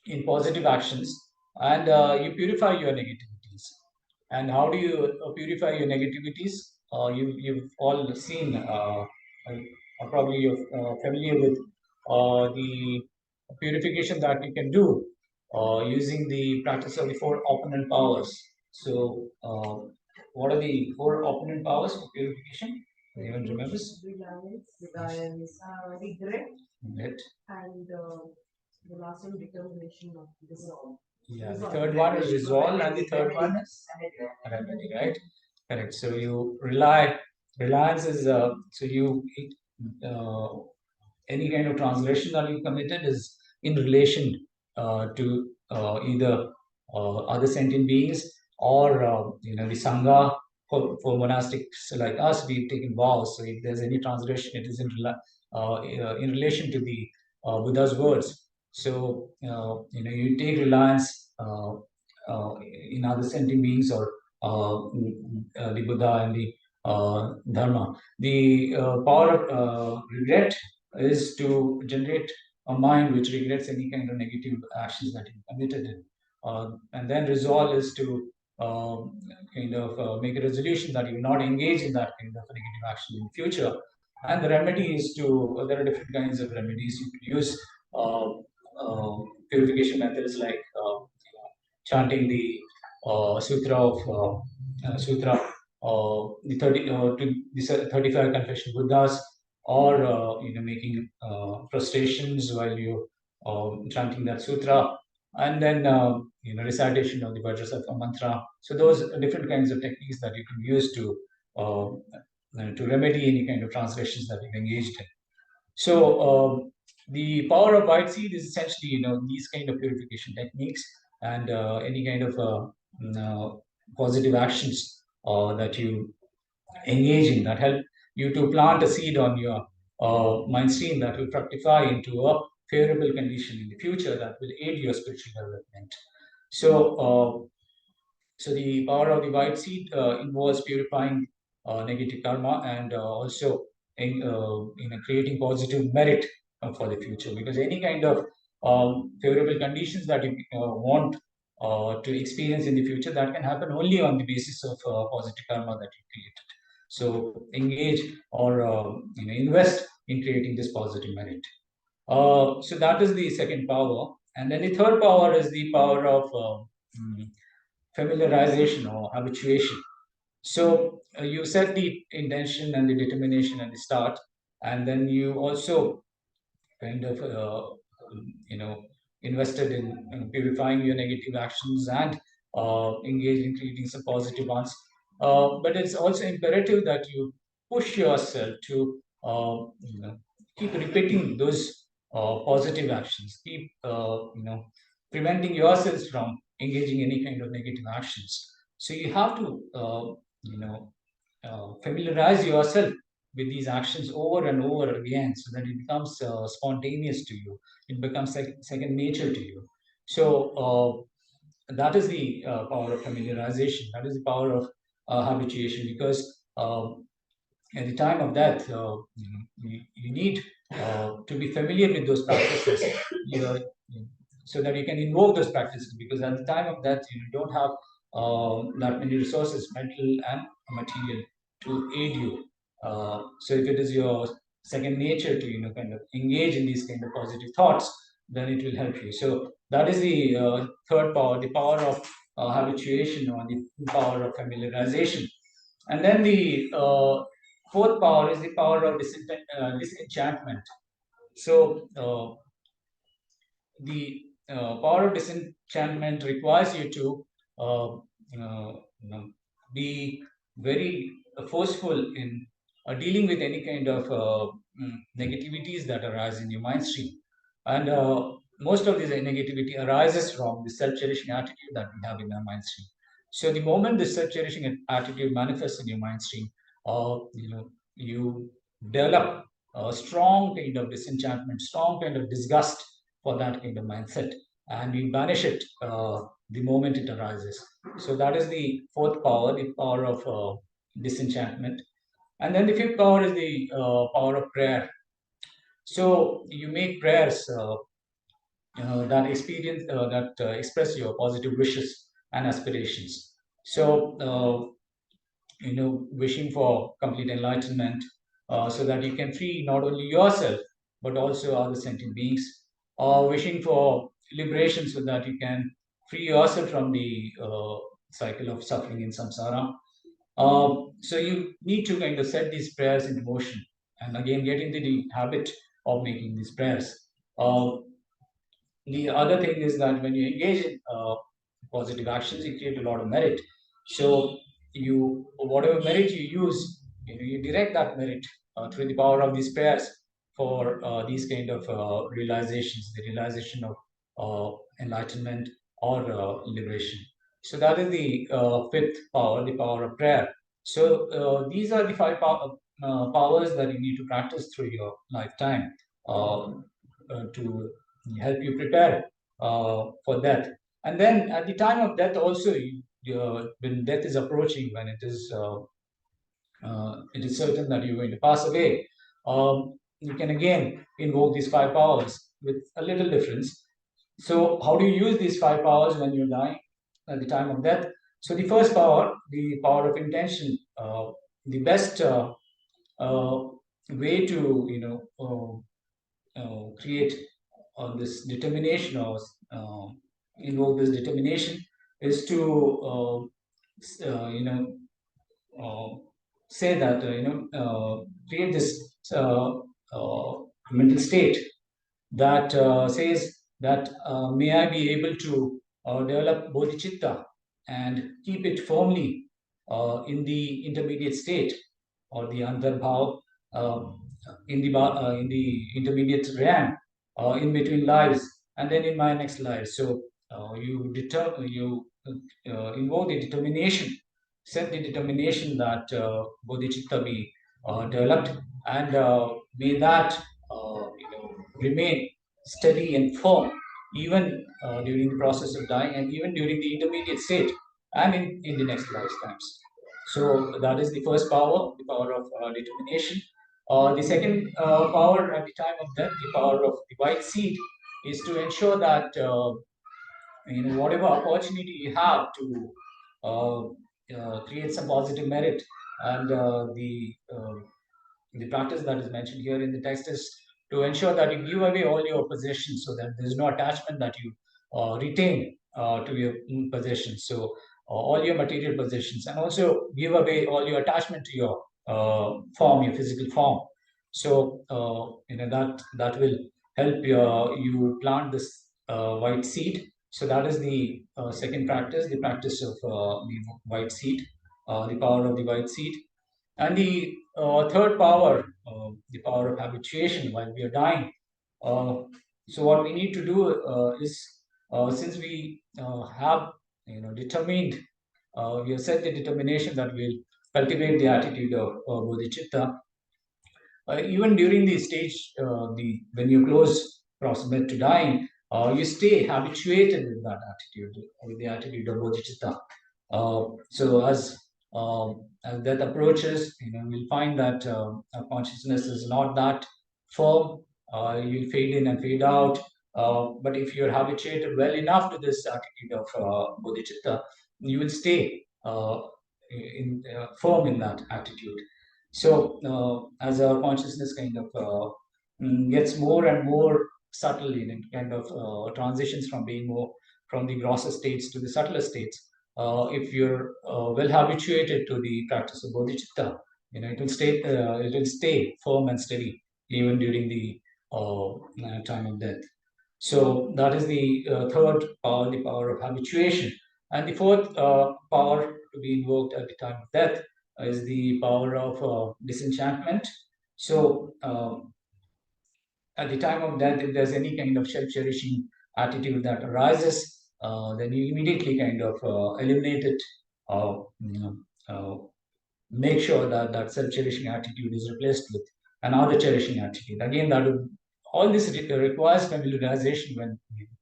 in positive actions, and you purify your negativities. And how do you purify your negativities? You've all seen, probably you're familiar with the purification that you can do using the practice of the four opponent powers. So, what are the four opponent powers for purification? Anyone remembers? Regret. Yeah, the third one is resolve, and the third one is remedy, right? Correct. So you rely. Reliance is so you uh, any kind of transgression that you committed is in relation to either other sentient beings, or the sangha. For monastics like us, we've taken vows. So if there's any transgression, it is in relation to the Buddha's words. So you take reliance in other sentient beings, or the Buddha and the Dharma. The power of regret is to generate a mind which regrets any kind of negative actions that you committed in. And then resolve is to kind of make a resolution that you will not engage in that kind of negative action in future. And the remedy is to, there are different kinds of remedies you can use. Uh, Purification methods like chanting the sutra, the 35 confession Buddhas, or making prostrations while you chanting that sutra, and then recitation of the Vajrasattva mantra. So those are different kinds of techniques that you can use to remedy any kind of transgressions that you've engaged in. So the power of white seed is essentially, these kind of purification techniques, and any kind of positive actions that you engage in that help you to plant a seed on your mind stream that will fructify into a favorable condition in the future that will aid your spiritual development. So the power of the white seed involves purifying negative karma and also creating positive merit for the future. Because any kind of favorable conditions that you want to experience in the future, that can happen only on the basis of positive karma that you created. So engage or invest in creating this positive merit. So that is the second power, and then the third power is the power of familiarization or habituation. So you set the intention and the determination at the start, and then you also kind of invested in purifying your negative actions and engage in creating some positive ones. But it's also imperative that you push yourself to keep repeating those positive actions, keep preventing yourselves from engaging any kind of negative actions. So you have to familiarize yourself with these actions over and over again so that it becomes spontaneous to you. It becomes second nature to you. So that is the power of familiarization. That is the power of habituation, because at the time of death, you need to be familiar with those practices, so that you can invoke those practices. Because at the time of death, you don't have that many resources, mental and material, to aid you. So if it is your second nature to kind of engage in these kind of positive thoughts, then it will help you. So that is the third power, the power of habituation, or the power of familiarization. And then the fourth power is the power of disenchantment. So the power of disenchantment requires you to uh, be very forceful in dealing with any kind of negativities that arise in your mind stream. And most of this negativity arises from the self-cherishing attitude that we have in our mind stream. So the moment this self-cherishing attitude manifests in your mind stream, you develop a strong kind of disenchantment, strong kind of disgust for that kind of mindset, and we banish it the moment it arises. So that is the fourth power, the power of disenchantment. And then the fifth power is the power of prayer. So you make prayers that express your positive wishes and aspirations. So wishing for complete enlightenment, so that you can free not only yourself but also other sentient beings, or wishing for liberation so that you can free yourself from the cycle of suffering in samsara. So you need to kind of set these prayers into motion, and again get into the habit of making these prayers. The other thing is that when you engage in positive actions, you create a lot of merit. So you, whatever merit you use, you direct that merit through the power of these prayers for these kind of realizations, the realization of enlightenment or liberation. So that is the fifth power, the power of prayer. So these are the five powers that you need to practice through your lifetime to help you prepare for death. And then at the time of death also, when death is approaching, when it is certain that you're going to pass away, you can again invoke these five powers with a little difference. So how do you use these five powers when you're dying at the time of death? So the first power, the power of intention, the best uh, way to create this determination, or invoke this determination, is to uh, say that create this mental state that says that may I be able to develop bodhicitta and keep it firmly in the intermediate state, or the antarbhav, in the intermediate realm, in between lives, and then in my next life. So you invoke the determination, set the determination that bodhicitta be developed, and may that remain steady and firm, even during the process of dying, and even during the intermediate state, and in the next lifetimes. So that is the first power, the power of determination. The second power at the time of death, the power of the white seed, is to ensure that whatever opportunity you have to uh, create some positive merit, and the practice that is mentioned here in the text is to ensure that you give away all your possessions, so that there is no attachment that you retain to your possessions. So all your material possessions, and also give away all your attachment to your form, your physical form. So that will help you plant this white seed. So that is the second practice, the practice of the white seed, the power of the white seed. And the third power, the power of habituation while we are dying. Uh, so what we need to do is, since we have determined, we have set the determination that we'll cultivate the attitude of bodhicitta, even during the stage, the when you close proximate to dying, you stay habituated with that attitude, with the attitude of bodhicitta. So as death approaches, we'll find that our consciousness is not that firm. You'll fade in and fade out. But if you're habituated well enough to this attitude of bodhicitta, you will stay firm in that attitude. So as our consciousness kind of gets more and more subtle, it kind of transitions from being more from the grosser states to the subtler states. If you're well habituated to the practice of bodhicitta, it will stay firm and steady even during the time of death. So that is the third power, the power of habituation. And the fourth power to be invoked at the time of death is the power of disenchantment. So at the time of death, if there's any kind of self-cherishing attitude that arises, then you immediately kind of eliminate it. Uh, you know, uh, Make sure that that self-cherishing attitude is replaced with another cherishing attitude. Again, all this requires familiarization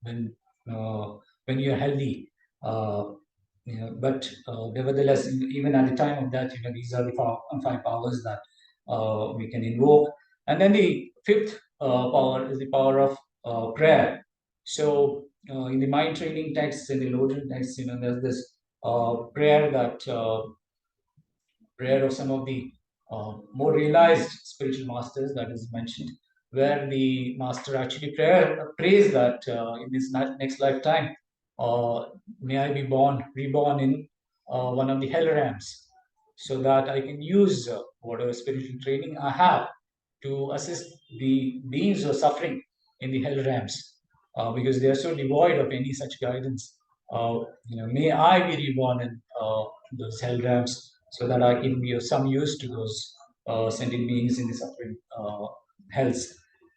when uh, when you're healthy. Uh, but nevertheless, even at the time of that, these are the five powers that we can invoke. And then the fifth power is the power of prayer. So in the mind training texts, in the Lodron texts, there's this prayer that prayer of some of the more realized spiritual masters that is mentioned, where the master actually prays that in this next lifetime, uh, may I be reborn in one of the hell realms, so that I can use whatever spiritual training I have to assist the beings who are suffering in the hell realms, because they are so devoid of any such guidance. May I be reborn in those hell realms, so that I can be of some use to those sentient beings in the suffering hells.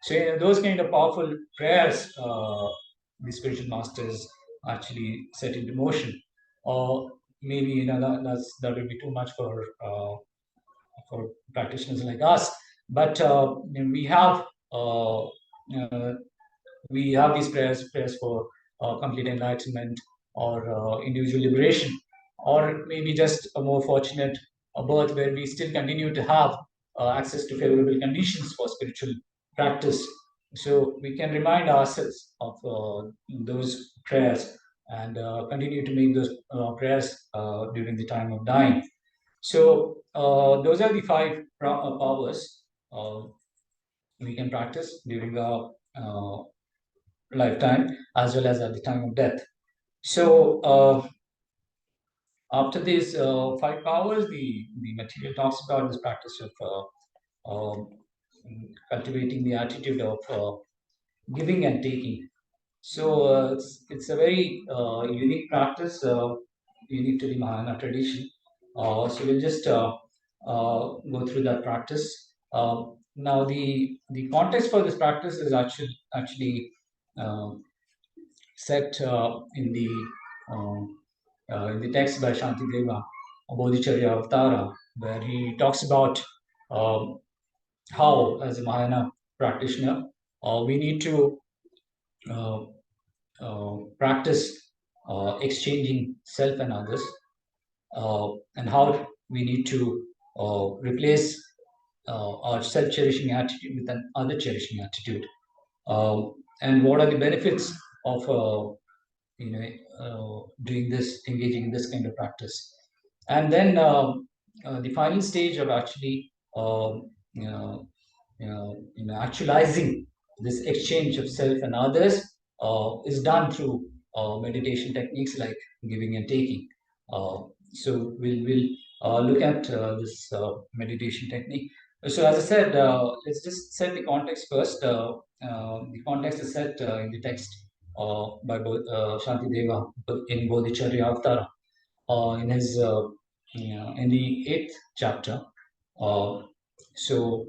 So those kind of powerful prayers, the spiritual masters actually set into motion. Or maybe that would be too much for practitioners like us. But uh, uh, we have these prayers for complete enlightenment, or individual liberation, or maybe just a more fortunate birth where we still continue to have access to favorable conditions for spiritual practice. So we can remind ourselves of those prayers, and continue to make those prayers during the time of dying. So those are the five powers we can practice during our lifetime, as well as at the time of death. So after these five powers, the material talks about this practice of cultivating the attitude of giving and taking. So it's a very unique practice, unique to the Mahayana tradition. So we'll just go through that practice. Now, the context for this practice is actually uh, set in the text by Shantideva, Bodhicharya Avatara, where he talks about um, how, as a Mahayana practitioner, we need to practice exchanging self and others, and how we need to replace our self-cherishing attitude with an other-cherishing attitude, and what are the benefits of doing this, engaging in this kind of practice. And then the final stage of actually actualizing this exchange of self and others is done through meditation techniques like giving and taking. So we'll look at this meditation technique. So as I said, let's just set the context first. The context is set in the text by Shantideva in Bodhicharya Avtara, in his in the 8th chapter. Uh, so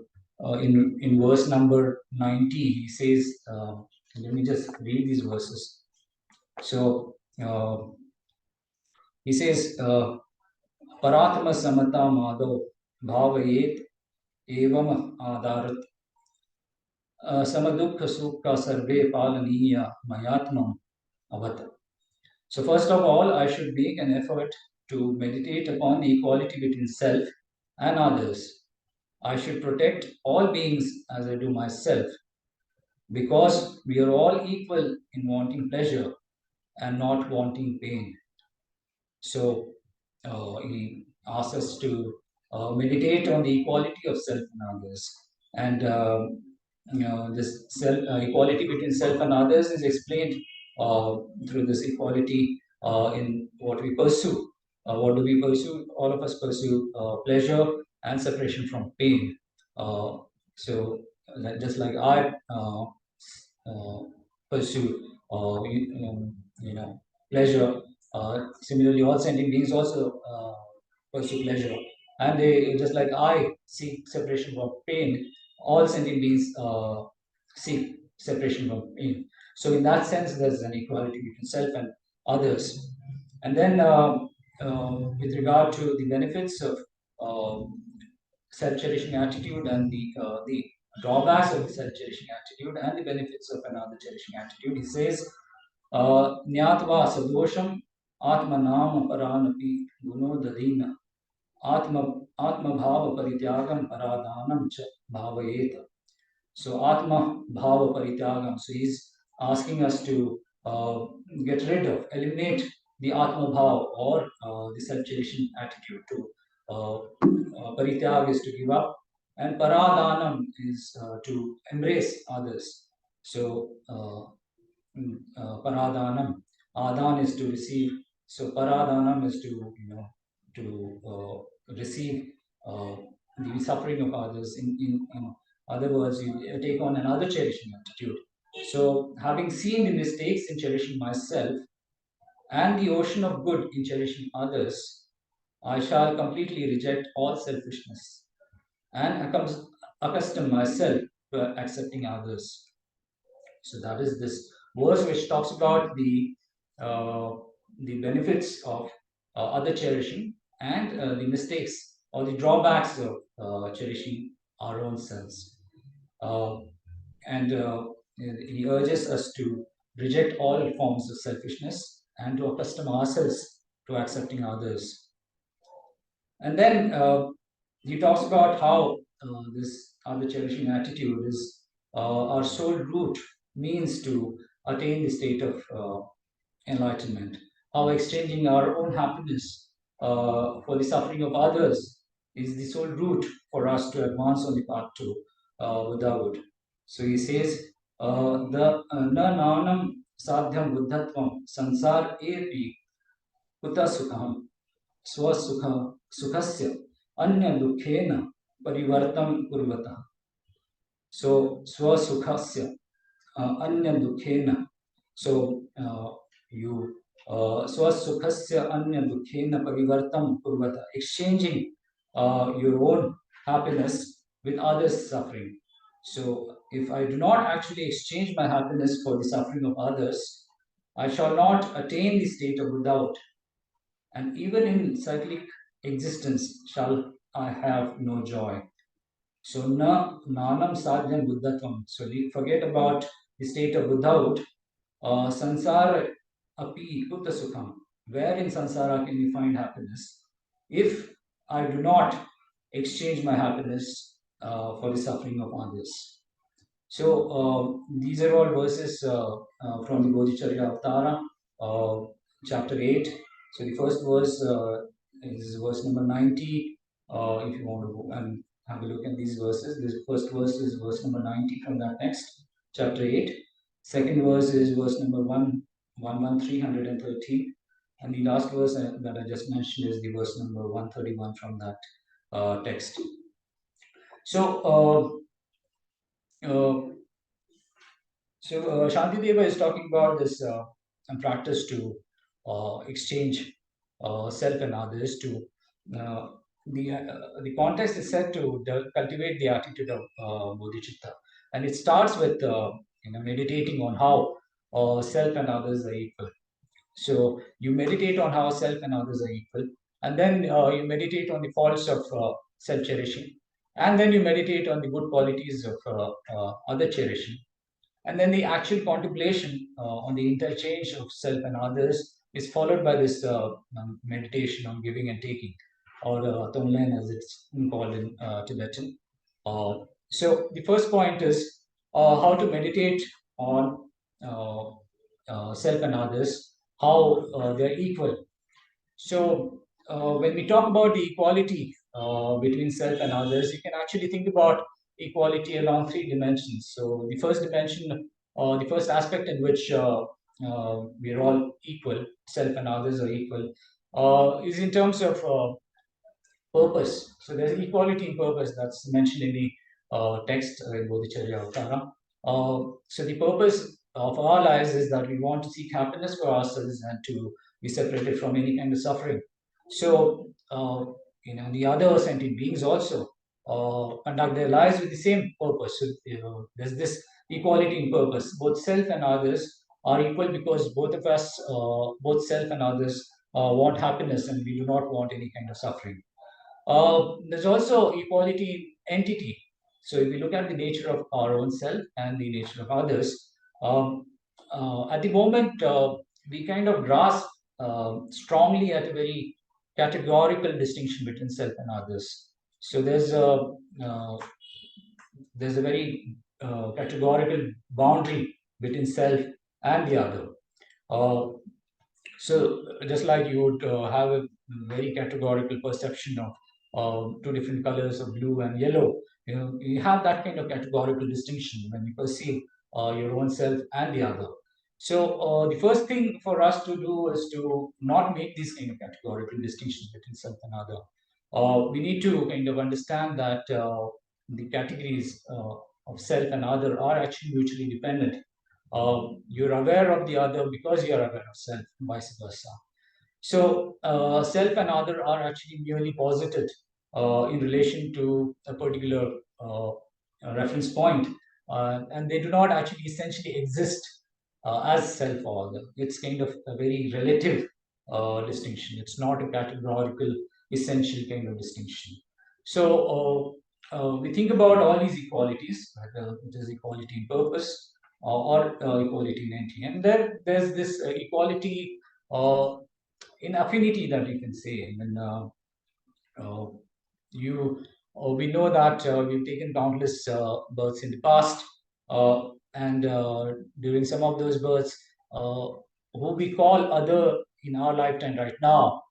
in verse number 90, he says, let me just read these verses. So he says, Paratma samata madho bhavayet evam adarat samadukha sukha sarve palaniya mayatmam avat. So first of all, I should make an effort to meditate upon the equality between self and others. I should protect all beings as I do myself, because we are all equal in wanting pleasure and not wanting pain. So he asks us to meditate on the equality of self and others. And this equality between self and others is explained through this equality in what we pursue. What do we pursue? All of us pursue pleasure and separation from pain. So just like I pursue, pleasure. Similarly, all sentient beings also pursue pleasure, and they, just like I seek separation from pain, all sentient beings seek separation from pain. So, in that sense, there's an equality between self and others. And then, with regard to the benefits of uh, self-cherishing attitude and the drawbacks of the self-cherishing attitude and the benefits of another cherishing attitude, he says, Nyatva sadosham atmanam paranapi gunodadina atma bhava parityagam paradanam cha bhavayeta. So atma bhava parityagam. So he's asking us to get rid of, eliminate the atma bhava, or the self-cherishing attitude. To parityag is to give up, and paradanam is to embrace others. So paradanam, adan is to receive. So paradanam is to receive the suffering of others. In other words, you take on another cherishing attitude. So having seen the mistakes in cherishing myself and the ocean of good in cherishing others, I shall completely reject all selfishness and accustom myself to accepting others. So that is this verse which talks about the benefits of other cherishing and the mistakes or the drawbacks of cherishing our own selves. And he urges us to reject all forms of selfishness and to accustom ourselves to accepting others. And then he talks about how this other cherishing attitude is our sole root means to attain the state of enlightenment. How exchanging our own happiness for the suffering of others is the sole route for us to advance on the path to Buddhahood. So he says, the na nanam sadhyam buddhatvam sansar epi kuta sukham स्वसुख सुखस्य अन्य दुखेन परिवर्तन कुर्वतः. So स्वसुखस्य अन्य दुखेन. So you स्वसुखस्य अन्य दुखेन परिवर्तन कुर्वतः, exchanging your own happiness with others' suffering. So if I do not actually exchange my happiness for the suffering of others, I shall not attain the state of Buddhahood, and even in cyclic existence shall I have no joy. So na nanam sadhyam buddhatvam. So forget about the state of Buddhahood Sansara api kutta sukham. Where in samsara can you find happiness if I do not exchange my happiness for the suffering of others? So these are all verses from the Bodhicharya Avatara, chapter 8. So the first verse is verse number 90. If you want to go and have a look at these verses, this first verse is verse number 90 from that text, chapter 8. Second verse is verse number 313. And the last verse that I just mentioned is the verse number 131 from that text. So, Shanti Deva is talking about this practice to exchange self and others. To uh, the context is set to cultivate the attitude of bodhicitta, and it starts with meditating on how self and others are equal. So you meditate on how self and others are equal, and then you meditate on the faults of self-cherishing, and then you meditate on the good qualities of other cherishing, and then the actual contemplation on the interchange of self and others is followed by this meditation on giving and taking, or Tonglen as it's called in Tibetan. So the first point is how to meditate on uh, self and others, how they're equal. So when we talk about the equality between self and others, you can actually think about equality along three dimensions. So the first dimension, the first aspect in which we are all equal, self and others are equal, is in terms of purpose. So there's equality in purpose that's mentioned in the text in Bodhicharya Avatara. So the purpose of our lives is that we want to seek happiness for ourselves and to be separated from any kind of suffering. So the other sentient beings also conduct their lives with the same purpose. So there's this equality in purpose. Both self and others are equal because both of us, both self and others, want happiness, and we do not want any kind of suffering. There's also equality in entity. So if we look at the nature of our own self and the nature of others, um, at the moment we kind of grasp strongly at a very categorical distinction between self and others. So uh, there's a very categorical boundary between self and the other. Uh, so just like you would have a very categorical perception of two different colors of blue and yellow, you have that kind of categorical distinction when you perceive your own self and the other. So the first thing for us to do is to not make these kind of categorical distinctions between self and other. We need to kind of understand that the categories of self and other are actually mutually dependent. You're aware of the other because you're aware of self, and vice versa. So, self and other are actually merely posited in relation to a particular reference point, and they do not actually essentially exist as self or other. It's kind of a very relative distinction. It's not a categorical, essential kind of distinction. So, we think about all these equalities, whether it is equality in purpose or equality in entity, and there's this equality in affinity that you can say. I mean, uh, you we know that we've taken countless births in the past, and during some of those births, uh, who we call other in our lifetime right now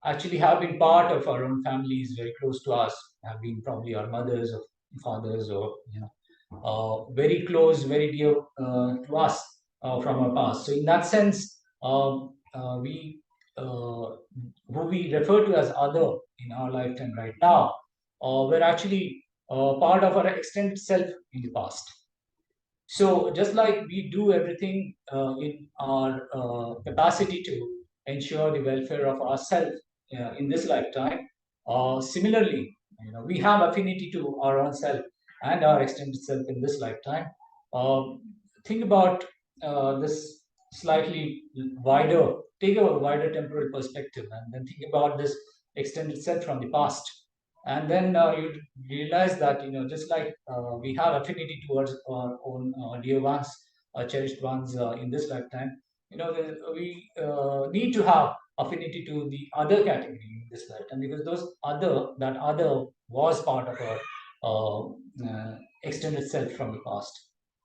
actually have been part of our own families, very close to us, have been probably our mothers or fathers, or very close, very dear to us from our past. So in that sense, we who we refer to as other in our lifetime right now, were actually part of our extended self in the past. So just like we do everything in our capacity to ensure the welfare of ourselves in this lifetime, similarly, we have affinity to our own self and our extended self in this lifetime. Um, think about this slightly wider, take a wider temporal perspective, and then think about this extended self from the past. And then you realize that just like we have affinity towards our own dear ones, cherished ones in this lifetime, we need to have affinity to the other category in this lifetime, because that other was part of our extended self from the past.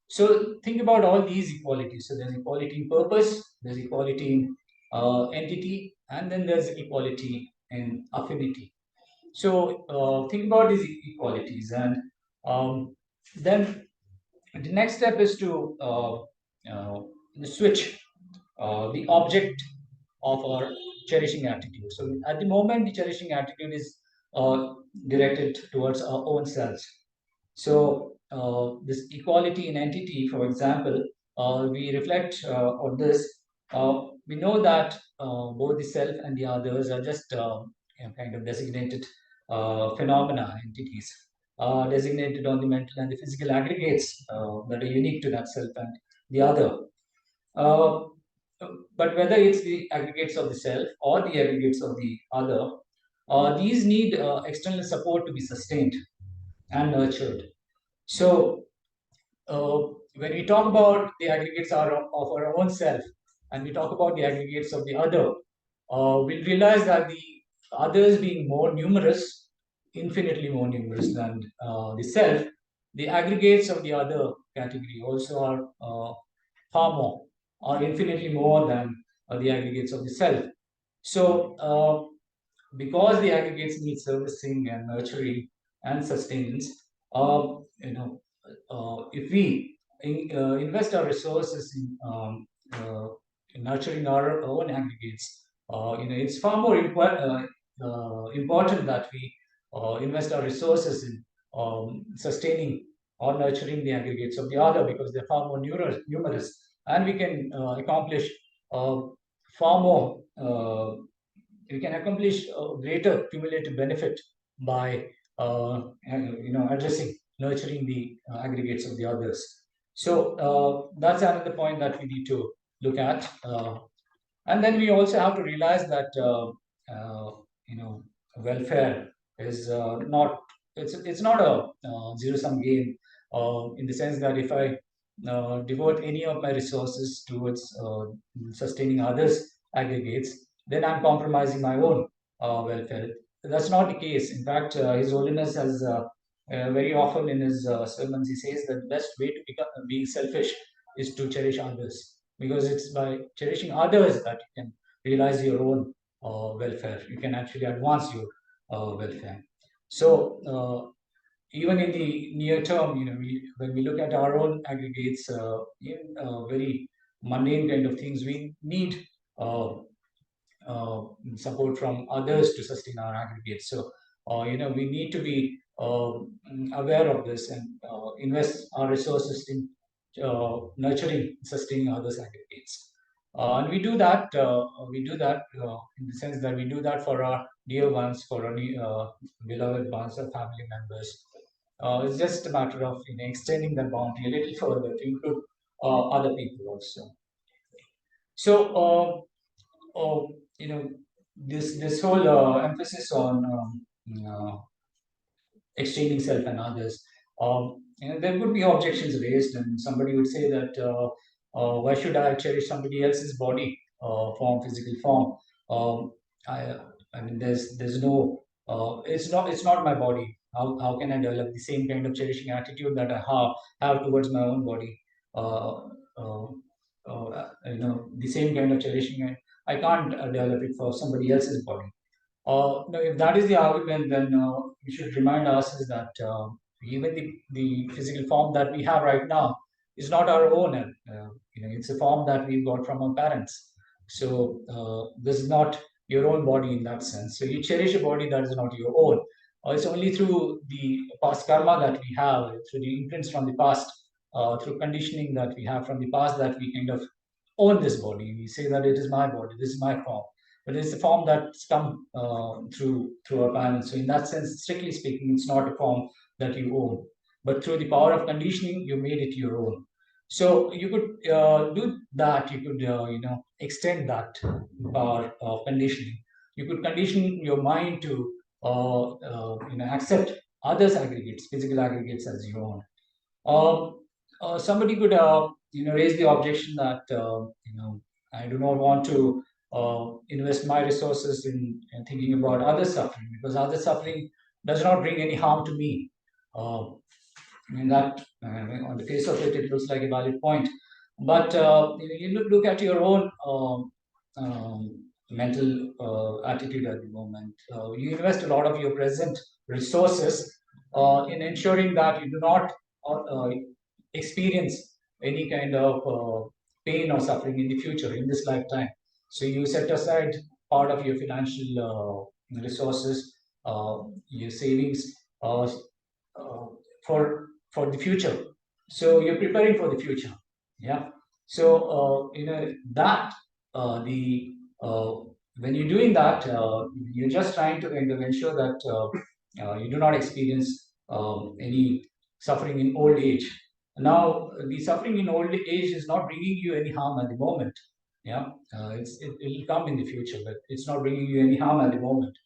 So think about all these equalities. So there's equality in purpose, there's equality in entity, and then there's equality in affinity. So think about these equalities, and then the next step is to switch the object of our cherishing attitude. So at the moment, the cherishing attitude is directed towards our own selves. So this equality in entity, for example, we reflect on this. We know that both the self and the others are just kind of designated phenomena, entities, designated on the mental and the physical aggregates that are unique to that self and the other. Uh, but whether it's the aggregates of the self or the aggregates of the other, these need external support to be sustained and nurtured. So, when we talk about the aggregates of our own self and we talk about the aggregates of the other, we'll realize that the others being more numerous, infinitely more numerous than the self, the aggregates of the other category also are far more, or infinitely more than the aggregates of the self. So, because the aggregates need servicing and nurturing and sustenance, you know, if we invest our resources in nurturing our own aggregates, it's far more important that we invest our resources in sustaining or nurturing the aggregates of the other, because they're far more numerous, and we can accomplish far more. We can accomplish a greater cumulative benefit by addressing, nurturing the aggregates of the others. So that's another point that we need to look at. And then we also have to realize that welfare is not, it's not a zero sum game, in the sense that if I devote any of my resources towards sustaining others aggregates, then I'm compromising my own welfare. That's not the case. In fact, His Holiness has very often in his sermons, he says that the best way to be selfish is to cherish others, because it's by cherishing others that you can realize your own welfare. You can actually advance your welfare. So even in the near term, when we look at our own aggregates, in very mundane kind of things, we need uh, support from others to sustain our aggregates. So, we need to be aware of this and invest our resources in nurturing, sustaining others' aggregates. And we do that. In the sense that we do that for our dear ones, for our beloved ones, our family members. It's just a matter of extending the boundary a little further to include other people also. So, this whole emphasis on exchanging self and others. There would be objections raised, and somebody would say that why should I cherish somebody else's body, physical form? Um, I, I mean, there's no, it's not my body. How can I develop the same kind of cherishing attitude that I have towards my own body? Uh, uh, the same kind of cherishing, I can't develop it for somebody else's body. Now, if that is the argument, then we should remind ourselves that even the physical form that we have right now is not our own. It's a form that we got from our parents. So this is not your own body in that sense. So you cherish a body that is not your own. It's only through the past karma that we have, through the imprints from the past, through conditioning that we have from the past, that we kind of own this body. We say that it is my body, this is my form, but it's a form that's come through our parents. So in that sense, strictly speaking, it's not a form that you own, but through the power of conditioning, you made it your own. So you could do that. You could extend that power of conditioning. You could condition your mind to accept others' aggregates, physical aggregates, as your own. somebody could raise the objection that I do not want to invest my resources in thinking about other suffering, because other suffering does not bring any harm to me. And that, on the face of it, it looks like a valid point. But you look at your own mental attitude at the moment. You invest a lot of your present resources in ensuring that you do not experience any kind of pain or suffering in the future, in this lifetime. So you set aside part of your financial resources, your savings, uh, for the future. So you're preparing for the future. Yeah. So that the when you're doing that, you're just trying to kind of ensure that you do not experience any suffering in old age. Now, the suffering in old age is not bringing you any harm at the moment. Yeah, it will come in the future, but it's not bringing you any harm at the moment.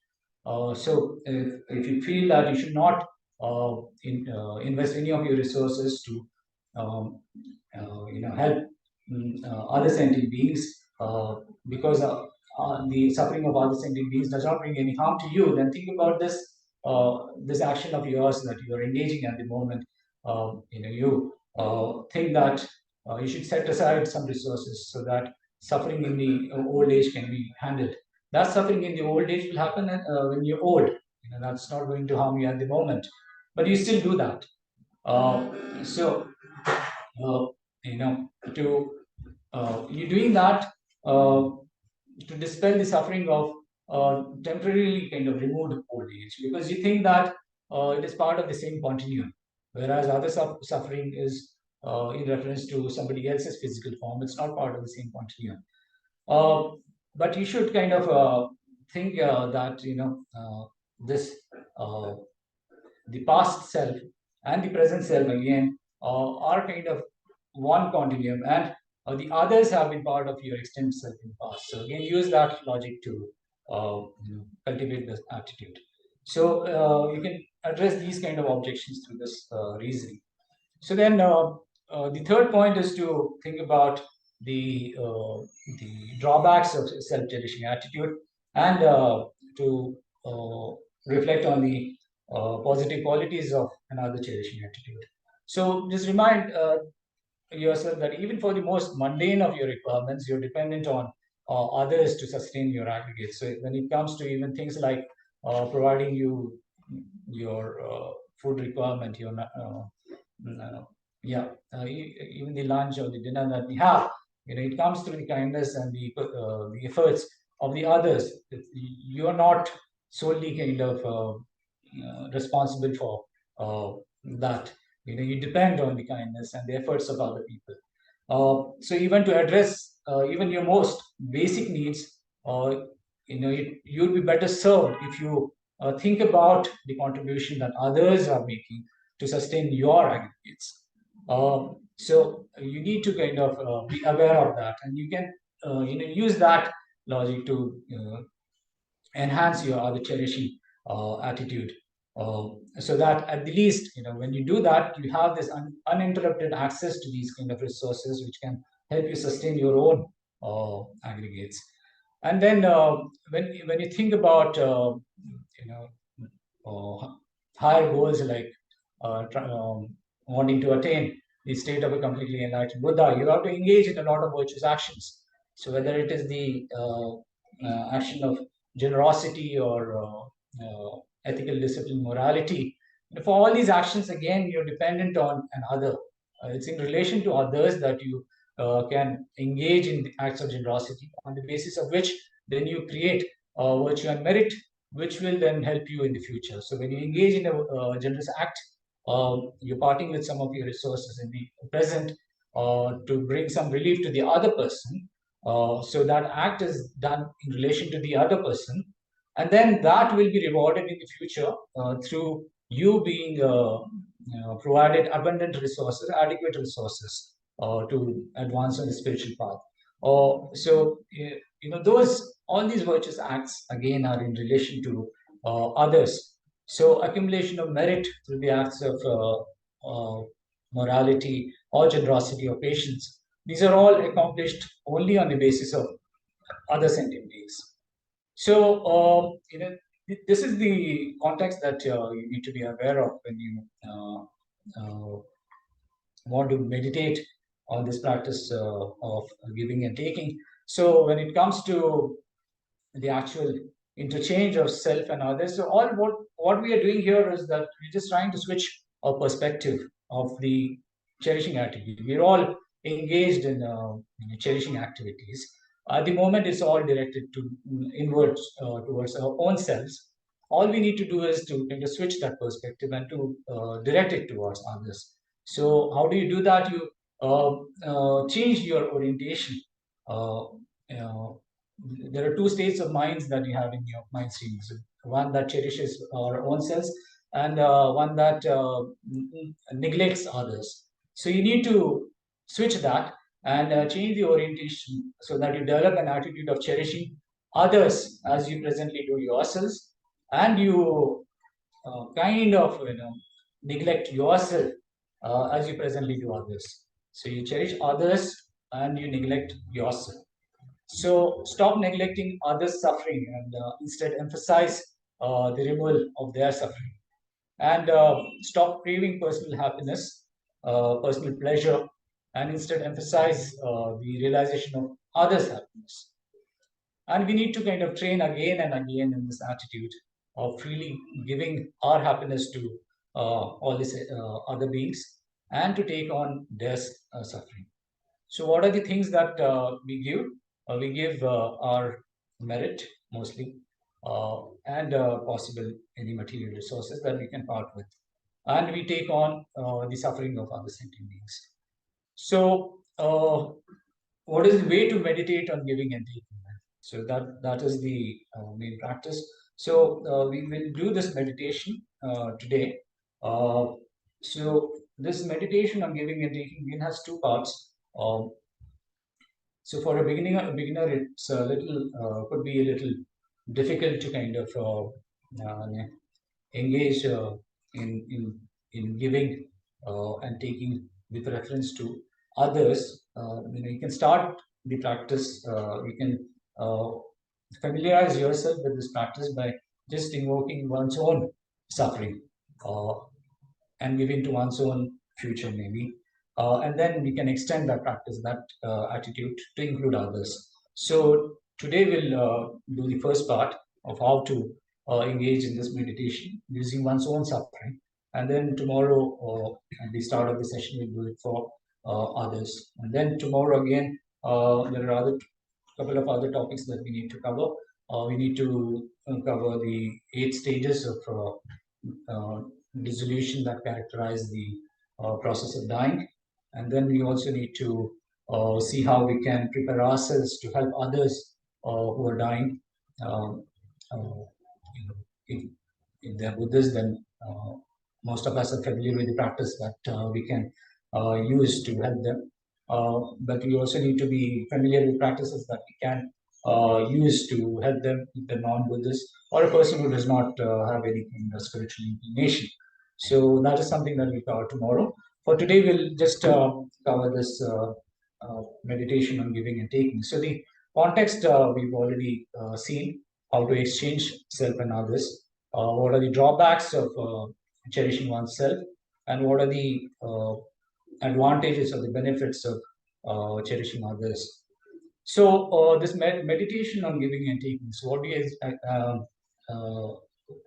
So if you feel that you should not invest any of your resources to um, help other sentient beings, because the suffering of other sentient beings does not bring any harm to you, then think about this action of yours that you are engaging at the moment. You think that you should set aside some resources so that suffering in the old age can be handled. That suffering in the old age will happen when you're old. That's not going to harm you at the moment, but you still do that. So uh, you know to you're doing that to dispel the suffering of temporarily kind of removed old age, because you think that it is part of the same continuum, whereas other suffering is in reference to somebody else's physical form. It's not part of the same continuum. uh, but you should kind of think that this uh, the past self and the present self again are kind of one continuum, and the others have been part of your extended self in the past. So again, use that logic to cultivate this attitude. So you can address these kind of objections through this reasoning. So then, the third point is to think about the drawbacks of self-cherishing attitude, and to reflect on the positive qualities of another cherishing attitude. So just remind yourself that even for the most mundane of your requirements, you're dependent on others to sustain your aggregates. So when it comes to even things like providing you your food requirement, yeah, even the lunch or the dinner that we have, it comes through the kindness and the efforts of the others. You are not solely kind of responsible for that. You depend on the kindness and the efforts of other people. So even to address even your most basic needs, you'd be better served if you think about the contribution that others are making to sustain your aggregates. So you need to kind of be aware of that, and you can use that logic to enhance your other cherishing attitude. So that at the least, when you do that, you have this uninterrupted access to these kind of resources, which can help you sustain your own aggregates. And then when you think about you know higher goals, like wanting to attain the state of a completely enlightened Buddha, you have to engage in a lot of virtuous actions. So whether it is the action of generosity or ethical discipline, morality, for all these actions, again, you're dependent on another. It's in relation to others that you can engage in the acts of generosity, on the basis of which then you create virtue and merit, which will then help you in the future. So when you engage in a generous act, you're parting with some of your resources in the present to bring some relief to the other person. So that act is done in relation to the other person, and then that will be rewarded in the future through you being provided abundant resources, adequate resources to advance on the spiritual path. So those all these virtuous acts again are in relation to others. So accumulation of merit through the acts of morality or generosity or patience. These are all accomplished only on the basis of other sentient beings. So, this is the context that you need to be aware of when you want to meditate on this practice of giving and taking. So, when it comes to the actual interchange of self and others. So all what we are doing here is that we're just trying to switch our perspective of the cherishing attitude. We're all engaged in cherishing activities. At the moment, it's all directed to inwards towards our own selves. All we need to do is to kind of switch that perspective and to direct it towards others. So how do you do that? You change your orientation. Uh, uh, there are two states of minds that you have in your mind streams. One that cherishes our own selves, and one that neglects others. So you need to switch that and change the orientation so that you develop an attitude of cherishing others as you presently do yourselves, and you kind of neglect yourself as you presently do others. So you cherish others and you neglect yourself. So stop neglecting others' suffering and instead emphasize the removal of their suffering. And stop craving personal happiness, personal pleasure, and instead emphasize the realization of others' happiness. And we need to kind of train again and again in this attitude of freely giving our happiness to all these other beings and to take on their suffering. So, what are the things that we give? We give our merit mostly, and possible any material resources that we can part with, and we take on the suffering of other sentient beings. So, what is the way to meditate on giving and taking? So that is the main practice. So we will do this meditation today. Uh, so this meditation on giving and taking again has two parts. So for a beginner, it's a little could be a little difficult to kind of engage in giving and taking with reference to others. You can start the practice. You can uh, familiarize yourself with this practice by just invoking one's own suffering. And give into one's own future, maybe. And then we can extend that practice, that attitude to include others. So today we'll do the first part of how to engage in this meditation using one's own suffering. And then tomorrow, at the start of the session, we'll do it for others. And then tomorrow again, there are other couple of other topics that we need to cover. We need to cover the 8 stages of dissolution that characterize the process of dying. And then we also need to see how we can prepare ourselves to help others who are dying. Um, if, if they're Buddhists, then most of us are familiar with the practice that we can use to help them. But we also need to be familiar with practices that we can use to help them, if they're non-Buddhist or a person who does not have any kind of spiritual inclination. So that is something that we cover tomorrow. For today, we'll just cover this meditation on giving and taking. So the context we've already seen, how to exchange self and others, what are the drawbacks of cherishing oneself, and what are the advantages or the benefits of cherishing others. So this meditation on giving and taking. So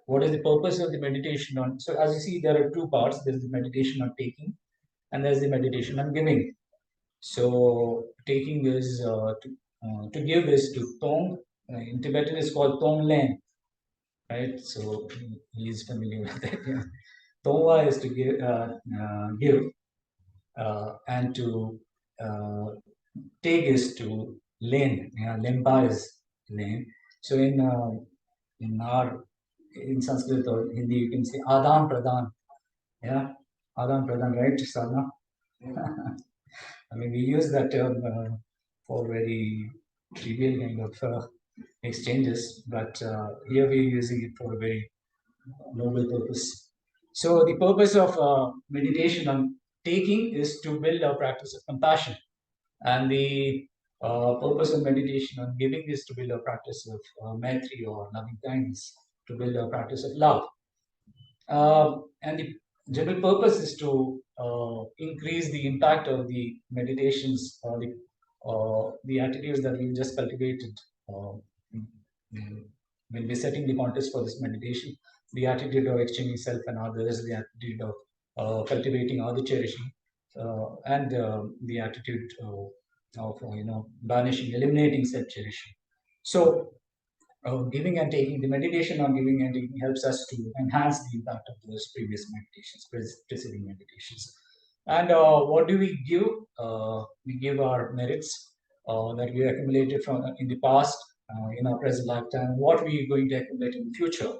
what is the purpose of the meditation on? So as you see, there are two parts. There's the meditation on taking, and there's the meditation on giving. So taking is to give is to tong. In Tibetan, it's called tong len, right? So he is familiar with it. Yeah. Tongwa is to give, and to take is to lend. Yeah, lempa is lend. So in our in Sanskrit or Hindi, you can say Adan Pradan. Yeah, Adan Pradan, right, Sadhana? I mean, we use that term for very trivial kind of exchanges, but here we're using it for a very noble purpose. So the purpose of meditation on taking is to build our practice of compassion. And the purpose of meditation on giving is to build a practice of maitri or loving kindness, to build a practice of love. And the general purpose is to increase the impact of the meditations or the attitudes that we've just cultivated when we're setting the context for this meditation. The attitude of exchanging self and others, the attitude of cultivating other cherishing, and the attitude of banishing, eliminating self-cherishing. So giving and taking, the meditation on giving and taking helps us to enhance the impact of those previous meditations, preceding meditations. And what do we give? We give our merits that we accumulated from in the past, in our present lifetime, what we are going to accumulate in the future,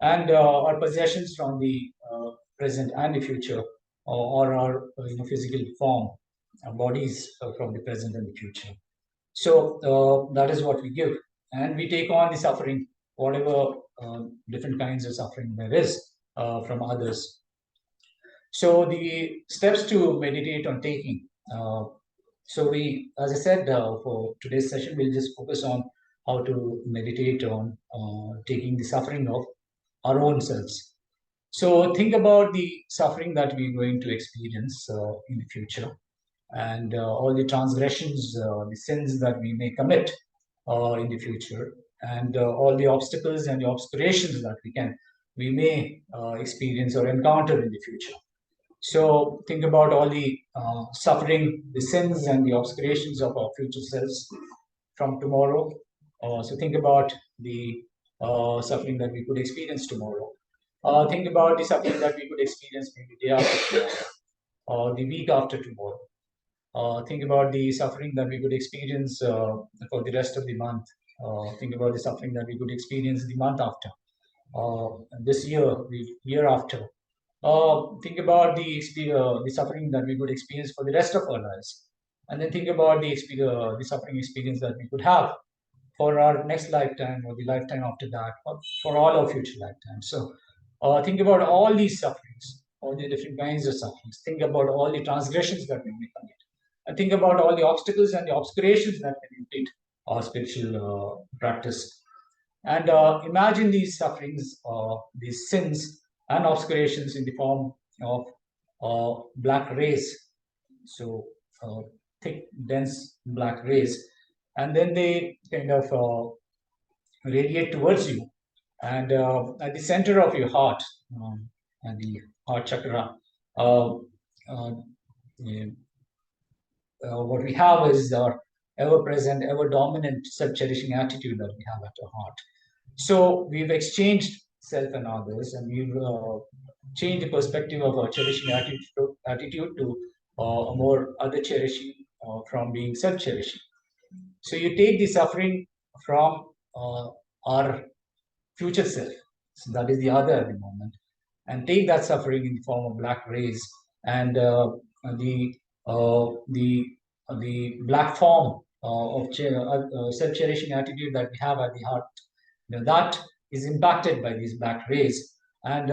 and our possessions from the present and the future, or our physical form, our bodies from the present and the future. So that is what we give, and we take on the suffering, whatever different kinds of suffering there is from others. So the steps to meditate on taking. So we, as I said, for today's session, we'll just focus on how to meditate on taking the suffering of our own selves. So think about the suffering that we're going to experience in the future, and all the transgressions, the sins that we may commit in the future, and all the obstacles and the obscurations that we may experience or encounter in the future. So think about all the suffering, the sins and the obscurations of our future selves from tomorrow. So think about the suffering that we could experience tomorrow. Think about the suffering that we could experience maybe day after tomorrow, or the week after tomorrow. Think about the suffering that we could experience for the rest of the month. Think about the suffering that we could experience the month after, this year, the year after. Think about the suffering that we could experience for the rest of our lives. And then think about the suffering experience that we could have for our next lifetime or the lifetime after that, or for all our future lifetimes. So think about all these sufferings, all the different kinds of sufferings. Think about all the transgressions that we may commit. And think about all the obstacles and the obscurations that can impede our spiritual practice. And imagine these sufferings, these sins and obscurations in the form of black rays. So thick, dense black rays. And then they kind of radiate towards you. And at the center of your heart, and the heart chakra, yeah, what we have is our ever-present, ever-dominant self-cherishing attitude that we have at our heart. So we've exchanged self and others, and we've changed the perspective of our cherishing attitude to a more other cherishing from being self-cherishing. So you take the suffering from our future self, so that is the other at the moment, and take that suffering in the form of black rays, and the the black form of self-cherishing attitude that we have at the heart, that is impacted by these black rays, and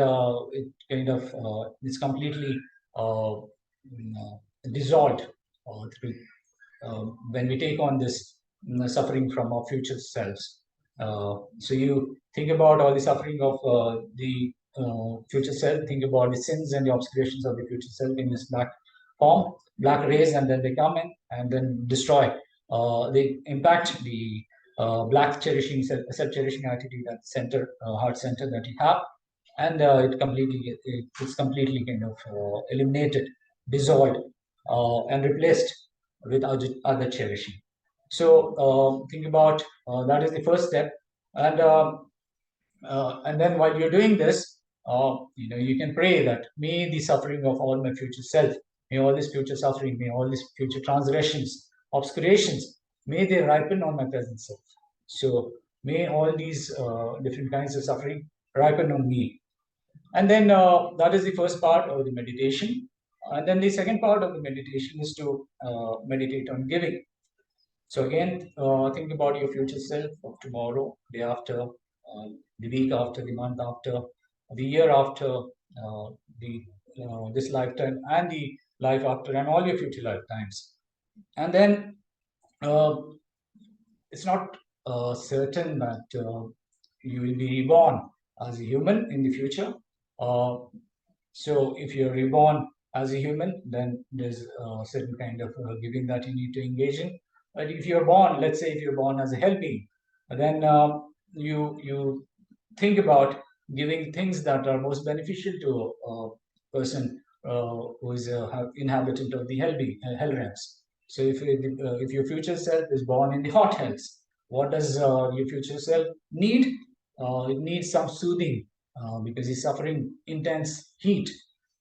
it kind of is completely dissolved through when we take on this suffering from our future selves. So you think about all the suffering of the future self, think about the sins and the obscurations of the future self in this black form, black rays, and then they come in and then destroy. They impact the black cherishing, self-cherishing attitude at the center, heart center that you have, and it's completely kind of eliminated, dissolved, and replaced with other cherishing. So think about that is the first step, and then while you're doing this, you can pray that may the suffering of all my future self, may all this future suffering, may all these future transgressions, obscurations, may they ripen on my present self. So may all these different kinds of suffering ripen on me. And then that is the first part of the meditation. And then the second part of the meditation is to meditate on giving. So again, think about your future self of tomorrow, day after, the week after, the month after, the year after, the this lifetime, and the life after and all your future lifetimes. And then it's not certain that you will be reborn as a human in the future. So if you're reborn as a human, then there's a certain kind of giving that you need to engage in. But if you're born, let's say if you're born as a hell being, then you think about giving things that are most beneficial to a person who is an inhabitant of the hell realms. So if your future self is born in the hot hells, what does your future self need? It needs some soothing because he's suffering intense heat.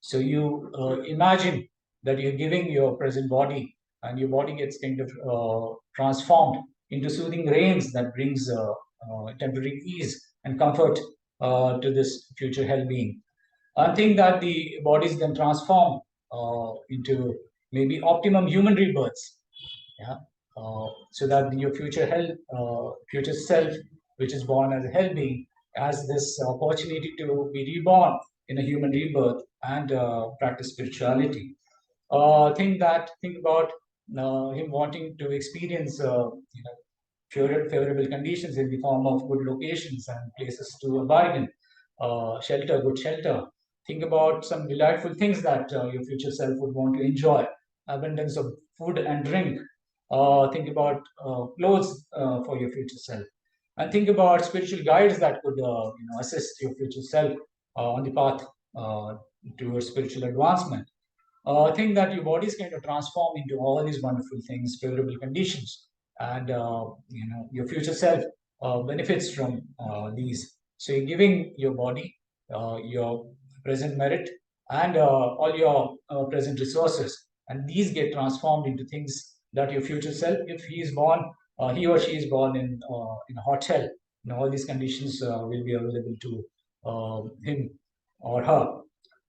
So you imagine that you're giving your present body, and your body gets kind of transformed into soothing rains that brings temporary ease and comfort to this future hell being. I think that the body is then transformed into maybe optimum human rebirths, yeah, so that your future self, which is born as a hell being, has this opportunity to be reborn in a human rebirth and practice spirituality. Think about him wanting to experience favorable conditions in the form of good locations and places to abide in, good shelter. Think about some delightful things that your future self would want to enjoy, abundance of food and drink. Think about clothes for your future self. And think about spiritual guides that could assist your future self on the path towards spiritual advancement. Think that your body is going to transform into all these wonderful things, favorable conditions, and your future self benefits from these. So you're giving your body your present merit and all your present resources, and these get transformed into things that your future self, if he or she is born in a hotel, all these conditions will be available to him or her.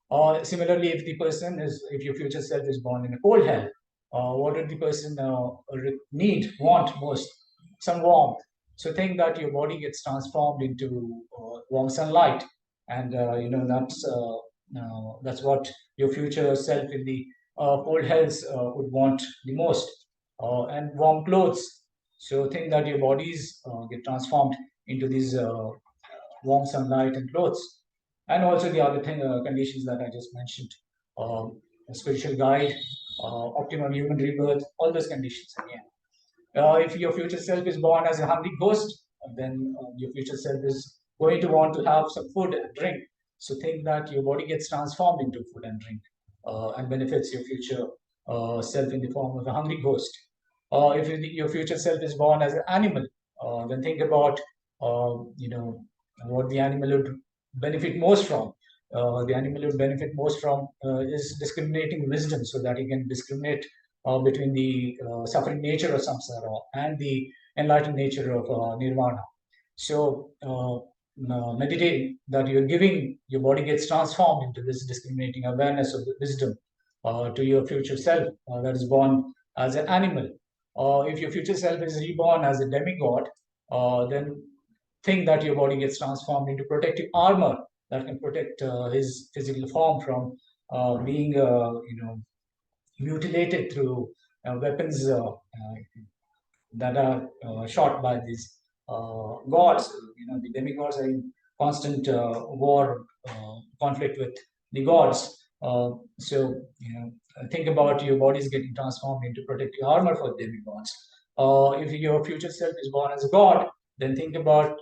Or similarly, if your future self is born in a cold hell, what would the person want most? Some warmth. So think that your body gets transformed into warm sunlight, and that's what your future self in the cold hells would want the most, and warm clothes. So think that your bodies get transformed into these warm sunlight and clothes, and also the other conditions that I just mentioned, a spiritual guide, optimum human rebirth, all those conditions again. If your future self is born as a hungry ghost, then your future self is going to want to have some food and drink. So think that your body gets transformed into food and drink and benefits your future self in the form of a hungry ghost. If your future self is born as an animal, then think about what the animal would benefit most from. The animal would benefit most from is discriminating wisdom, so that he can discriminate between the suffering nature of samsara and the enlightened nature of nirvana. So meditate that you're giving, your body gets transformed into this discriminating awareness of the wisdom to your future self that is born as an animal. If your future self is reborn as a demigod, then think that your body gets transformed into protective armor that can protect his physical form from being, mutilated through weapons that are shot by these gods. The demigods are in constant war, conflict with the gods. Think about your bodies getting transformed into protective armor for demigods. If your future self is born as a god, then think about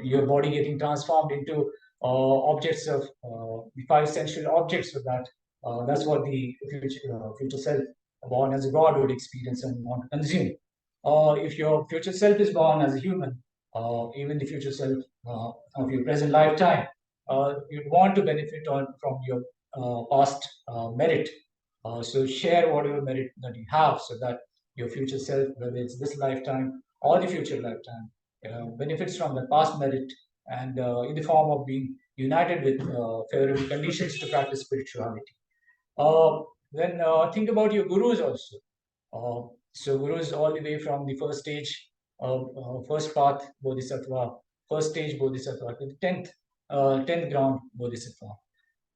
your body getting transformed into objects of the five sensual objects, so that that's what the future self born as a god would experience and want to consume. If your future self is born as a human, even the future self of your present lifetime, you'd want to benefit from your past merit. So share whatever merit that you have, so that your future self, whether it's this lifetime or the future lifetime, benefits from the past merit, and in the form of being united with favorable conditions to practice spirituality. Uh, then think about your gurus also. So gurus all the way from the first stage, first path bodhisattva, first stage bodhisattva to the tenth ground bodhisattva.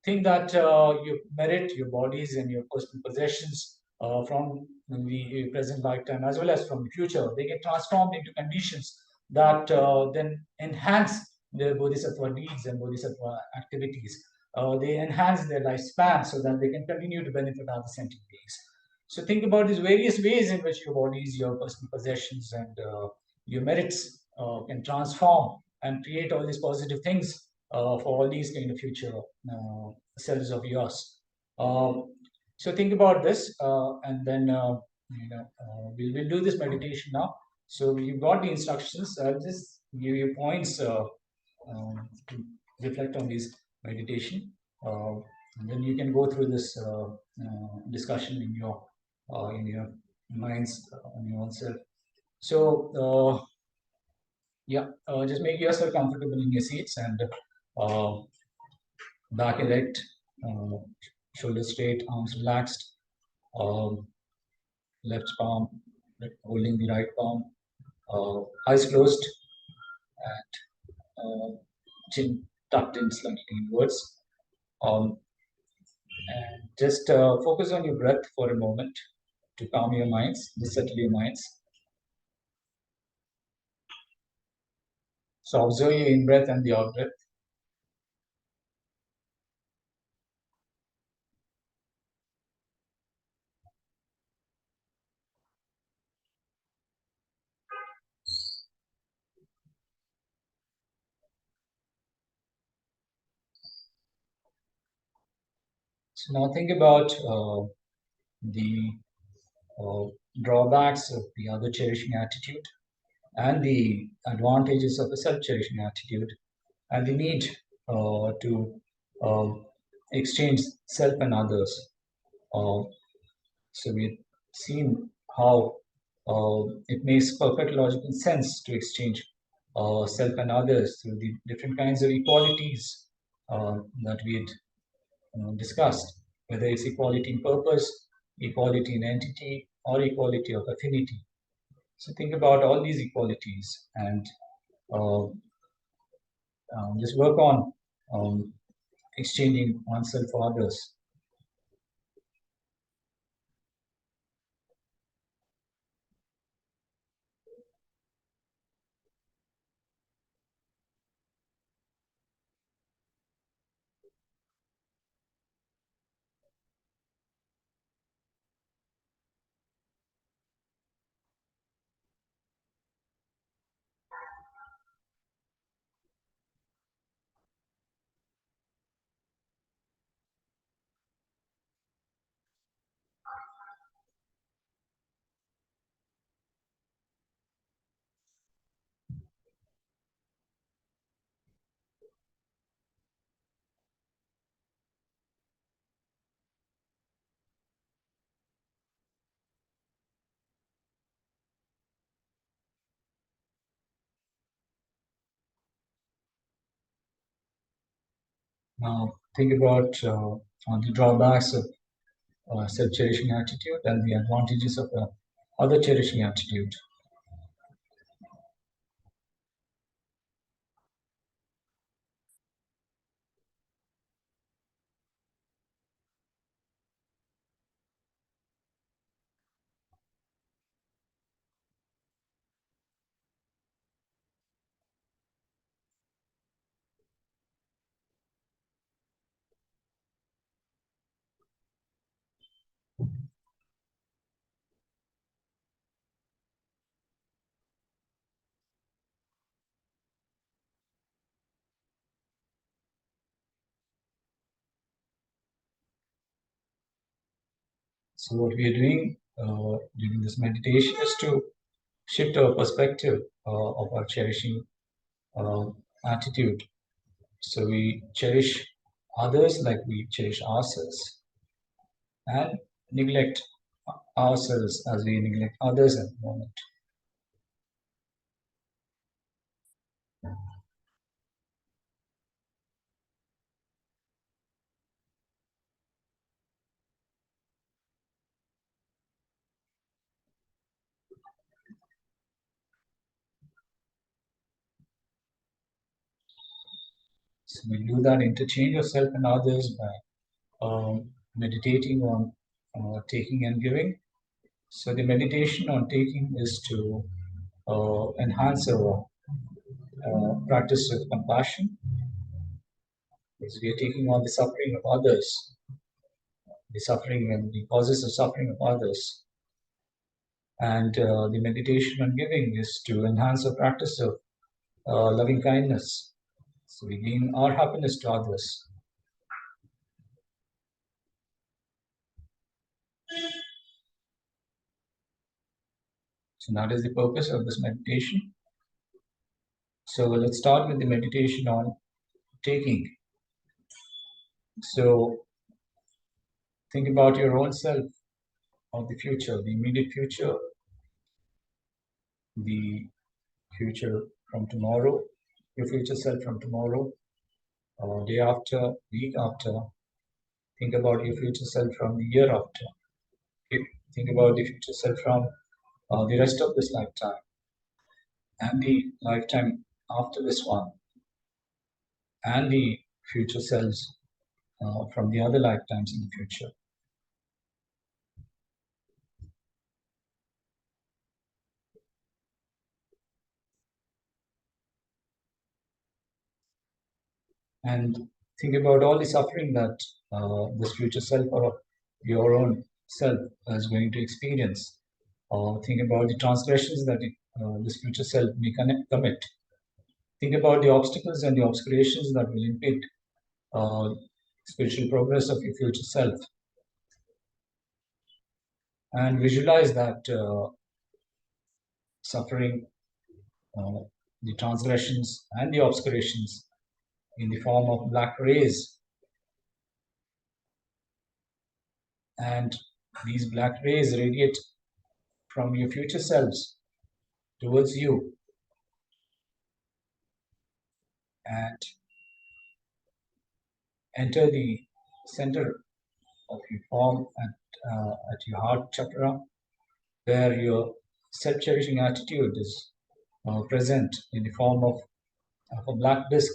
think that you merit your bodies and your personal possessions from the present lifetime as well as from the future. They get transformed into conditions that then enhance the bodhisattva deeds and bodhisattva activities. They enhance their lifespan so that they can continue to benefit other sentient beings. So think about these various ways in which your bodies, your personal possessions, and your merits can transform and create all these positive things for all these kind of future selves of yours. So think about this, and then we'll do this meditation now. So you've got the instructions. I'll just give you points to reflect on this meditation, and then you can go through this discussion in your minds on your own self. So yeah, just make yourself comfortable in your seats and uh, back erect, uh, shoulders straight, arms relaxed, um, left palm holding the right palm, eyes closed, and chin tucked in slightly inwards. Um, and just focus on your breath for a moment to calm your minds, to settle your minds. So observe your in breath and the out breath. So now think about the uh, drawbacks of the other cherishing attitude and the advantages of a self-cherishing attitude and the need to um, exchange self and others. Uh, so we've seen how it makes perfect logical sense to exchange self and others through the different kinds of equalities that we had discussed, whether it's equality in purpose, equality in entity, or equality of affinity. So think about all these equalities and uh, just work on um, exchanging oneself for others. Now think about on the drawbacks of self-cherishing attitude and the advantages of other cherishing attitude. So what we are doing during this meditation is to shift our perspective of our cherishing uh, attitude. So we cherish others like we cherish ourselves and neglect ourselves as we neglect others at the moment. So we do that interchange of self and others by meditating on taking and giving. So the meditation on taking is to enhance our practice of compassion, because we are taking on the suffering of others, the suffering and the causes of suffering of others. And the meditation on giving is to enhance the practice of loving kindness. So we gain our happiness to others. So that is the purpose of this meditation. So let's start with the meditation on taking. So think about your own self of the future, the immediate future, the future from tomorrow, your future self from tomorrow, day after, week after. Think about your future self from the year after. Think about the future self from the rest of this lifetime and the lifetime after this one, and the future selves from the other lifetimes in the future. And think about all the suffering that this future self or your own self is going to experience. Think about the transgressions that this future self may commit. Think about the obstacles and the obscurations that will impede spiritual progress of your future self. And visualize that suffering, the transgressions and the obscurations in the form of black rays. And these black rays radiate from your future selves towards you and enter the center of your form at your heart chakra, where your self-cherishing attitude is present in the form of a black disk.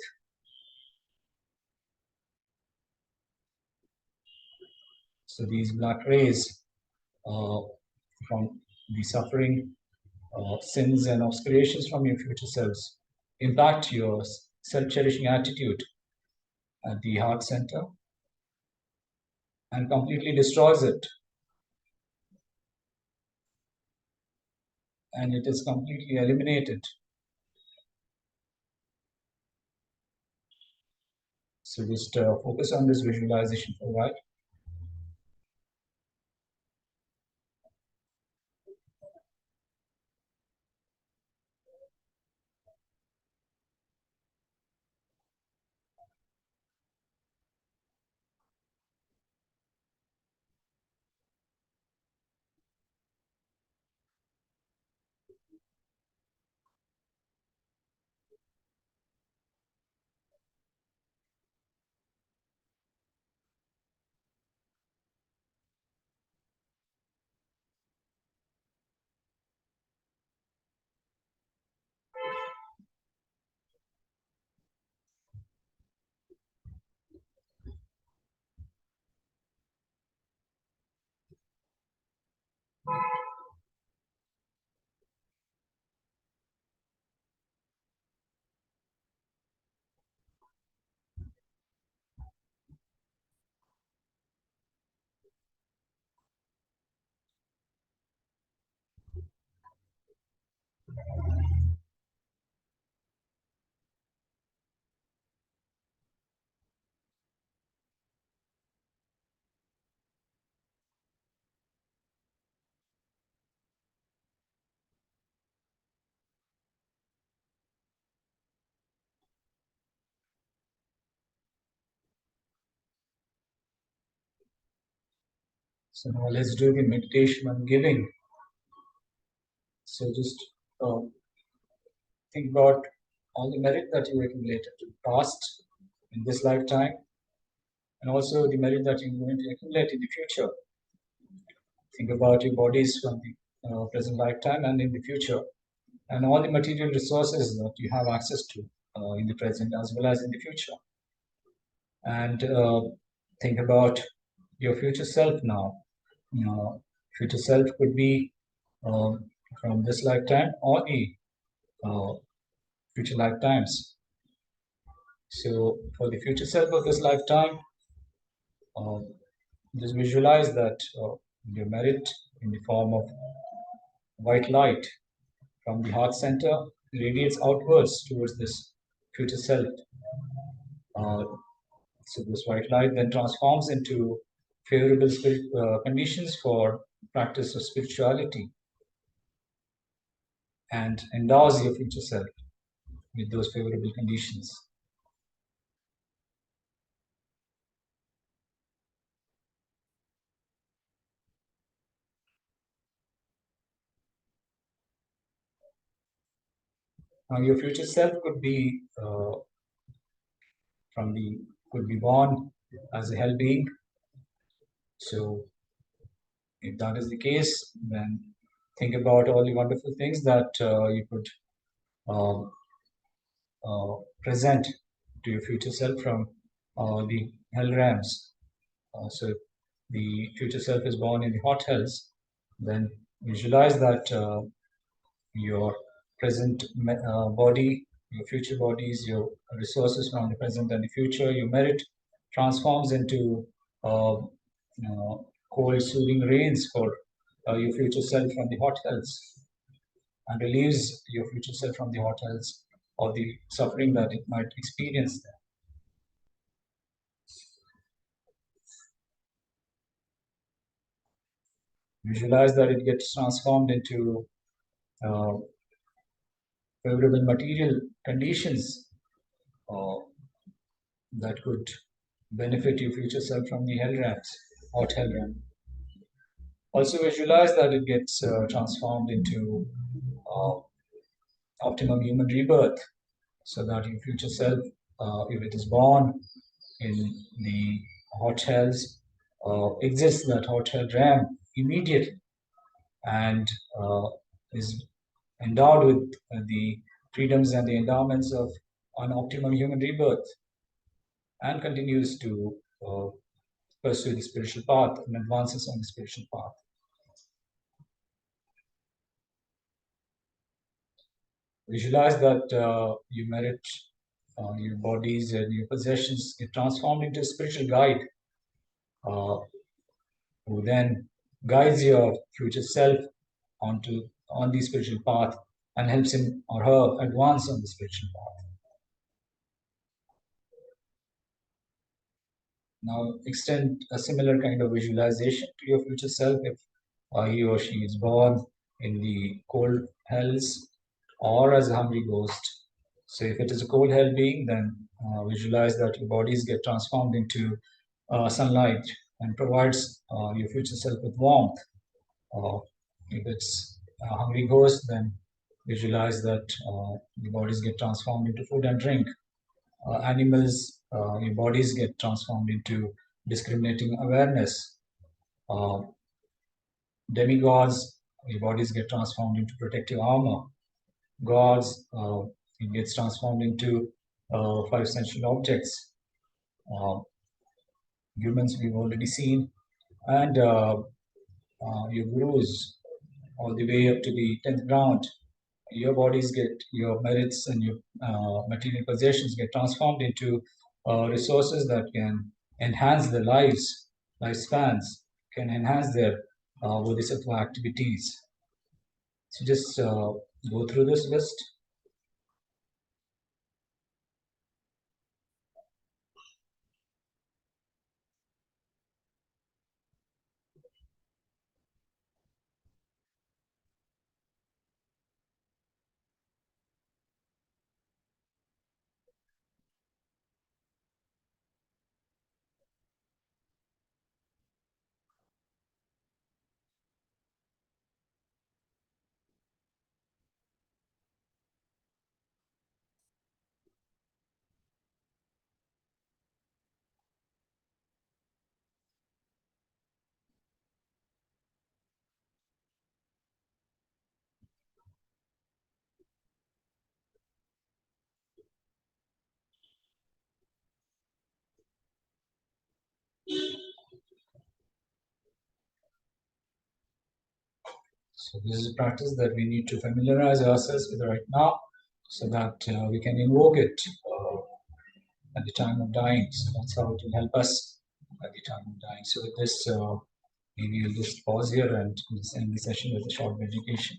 So these black rays from the suffering, sins and obscurations from your future selves impact your self-cherishing attitude at the heart center and completely destroys it. And it is completely eliminated. So just focus on this visualization for a while. So now let's do the meditation on giving. So just think about all the merit that you accumulated in the past, in this lifetime, and also the merit that you're going to accumulate in the future. Think about your bodies from the present lifetime and in the future, and all the material resources that you have access to in the present as well as in the future. and think about your future self now. Future self could be from this lifetime or a future lifetimes. So for the future self of this lifetime, uh, just visualize that your merit in the form of white light from the heart center radiates outwards towards this future self. Uh, so this white light then transforms into favorable conditions for practice of spirituality and endows your future self with those favorable conditions. Now, your future self from the could be born as a hell being. So, if that is the case, then think about all the wonderful things that you could uh, present to your future self from the hell realms. So, if the future self is born in the hot hells, then visualize that your present body, your future bodies, your resources from the present and the future, your merit transforms into cold, soothing rains for your future self from the hot hells and relieves your future self from the hot hells or the suffering that it might experience there. Visualize that it gets transformed into uh, favorable material conditions uh, that could benefit your future self from the hell realms, hot hell realm. Also visualize that it gets transformed into uh, optimum human rebirth so that your future self, if it is born in the hot hells, exists that hot hell realm immediately and is endowed with the freedoms and the endowments of an optimum human rebirth and continues to pursue the spiritual path and advances on the spiritual path. Visualize that you merit your bodies and your possessions get transformed into a spiritual guide uh, who then guides your future self on the spiritual path and helps him or her advance on the spiritual path. Now extend a similar kind of visualization to your future self if he or she is born in the cold hells or as a hungry ghost. So if it is a cold hell being, then visualize that your bodies get transformed into sunlight and provides your future self with warmth. If it's a hungry ghost, then visualize that your bodies get transformed into food and drink. Animals, your bodies get transformed into discriminating awareness. Uh, Demigods, your bodies get transformed into protective armor. Gods, it gets transformed into five sensual objects. Uh, Humans, we've already seen, and your gurus, all the way up to the 10th ground. Your bodies get, your merits and your material possessions get transformed into resources that can enhance their lives, lifespans, can enhance their bodhisattva activities. So just go through this list. So this is a practice that we need to familiarize ourselves with right now, so that we can invoke it at the time of dying. So that's how it will help us at the time of dying. So with this, maybe we'll just pause here and end the session with a short meditation.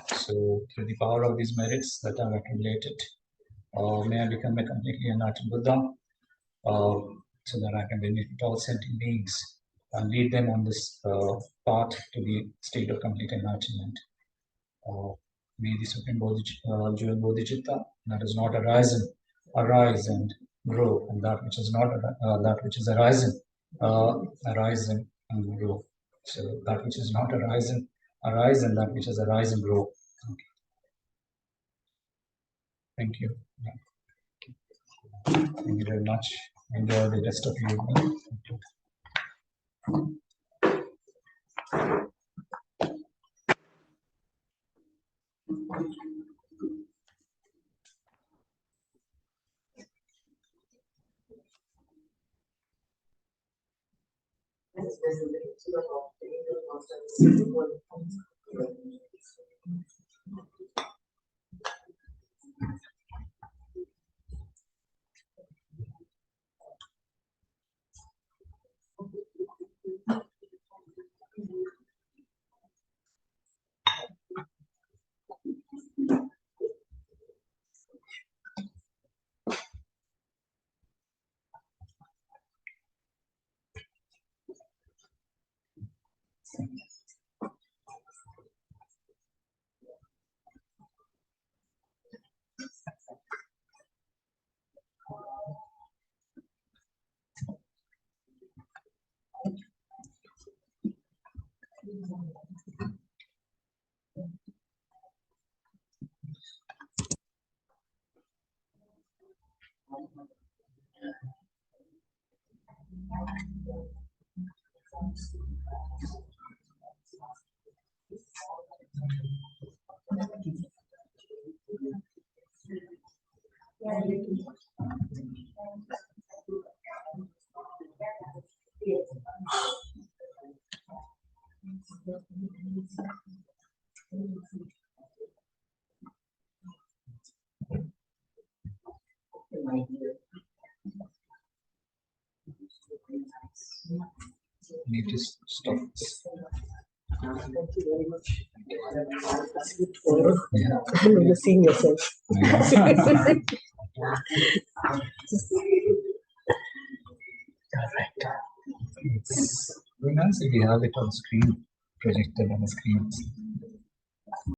So through the power of these merits that are accumulated, may I become a completely enlightened Buddha, so that I can benefit all sentient beings and lead them on this path to the state of complete enlightenment. May the Supreme Jewel Bodhicitta that is not arise and grow, and that which is not that which is arise and grow. So that which is not arise, and that which is arise and grow. Okay. Thank you. Thank you very much. Enjoy the rest of your evening. Need to stop. Thank you very much. That's good for you seeing yourself. It's very nice if you have it on screen, projected on the screen.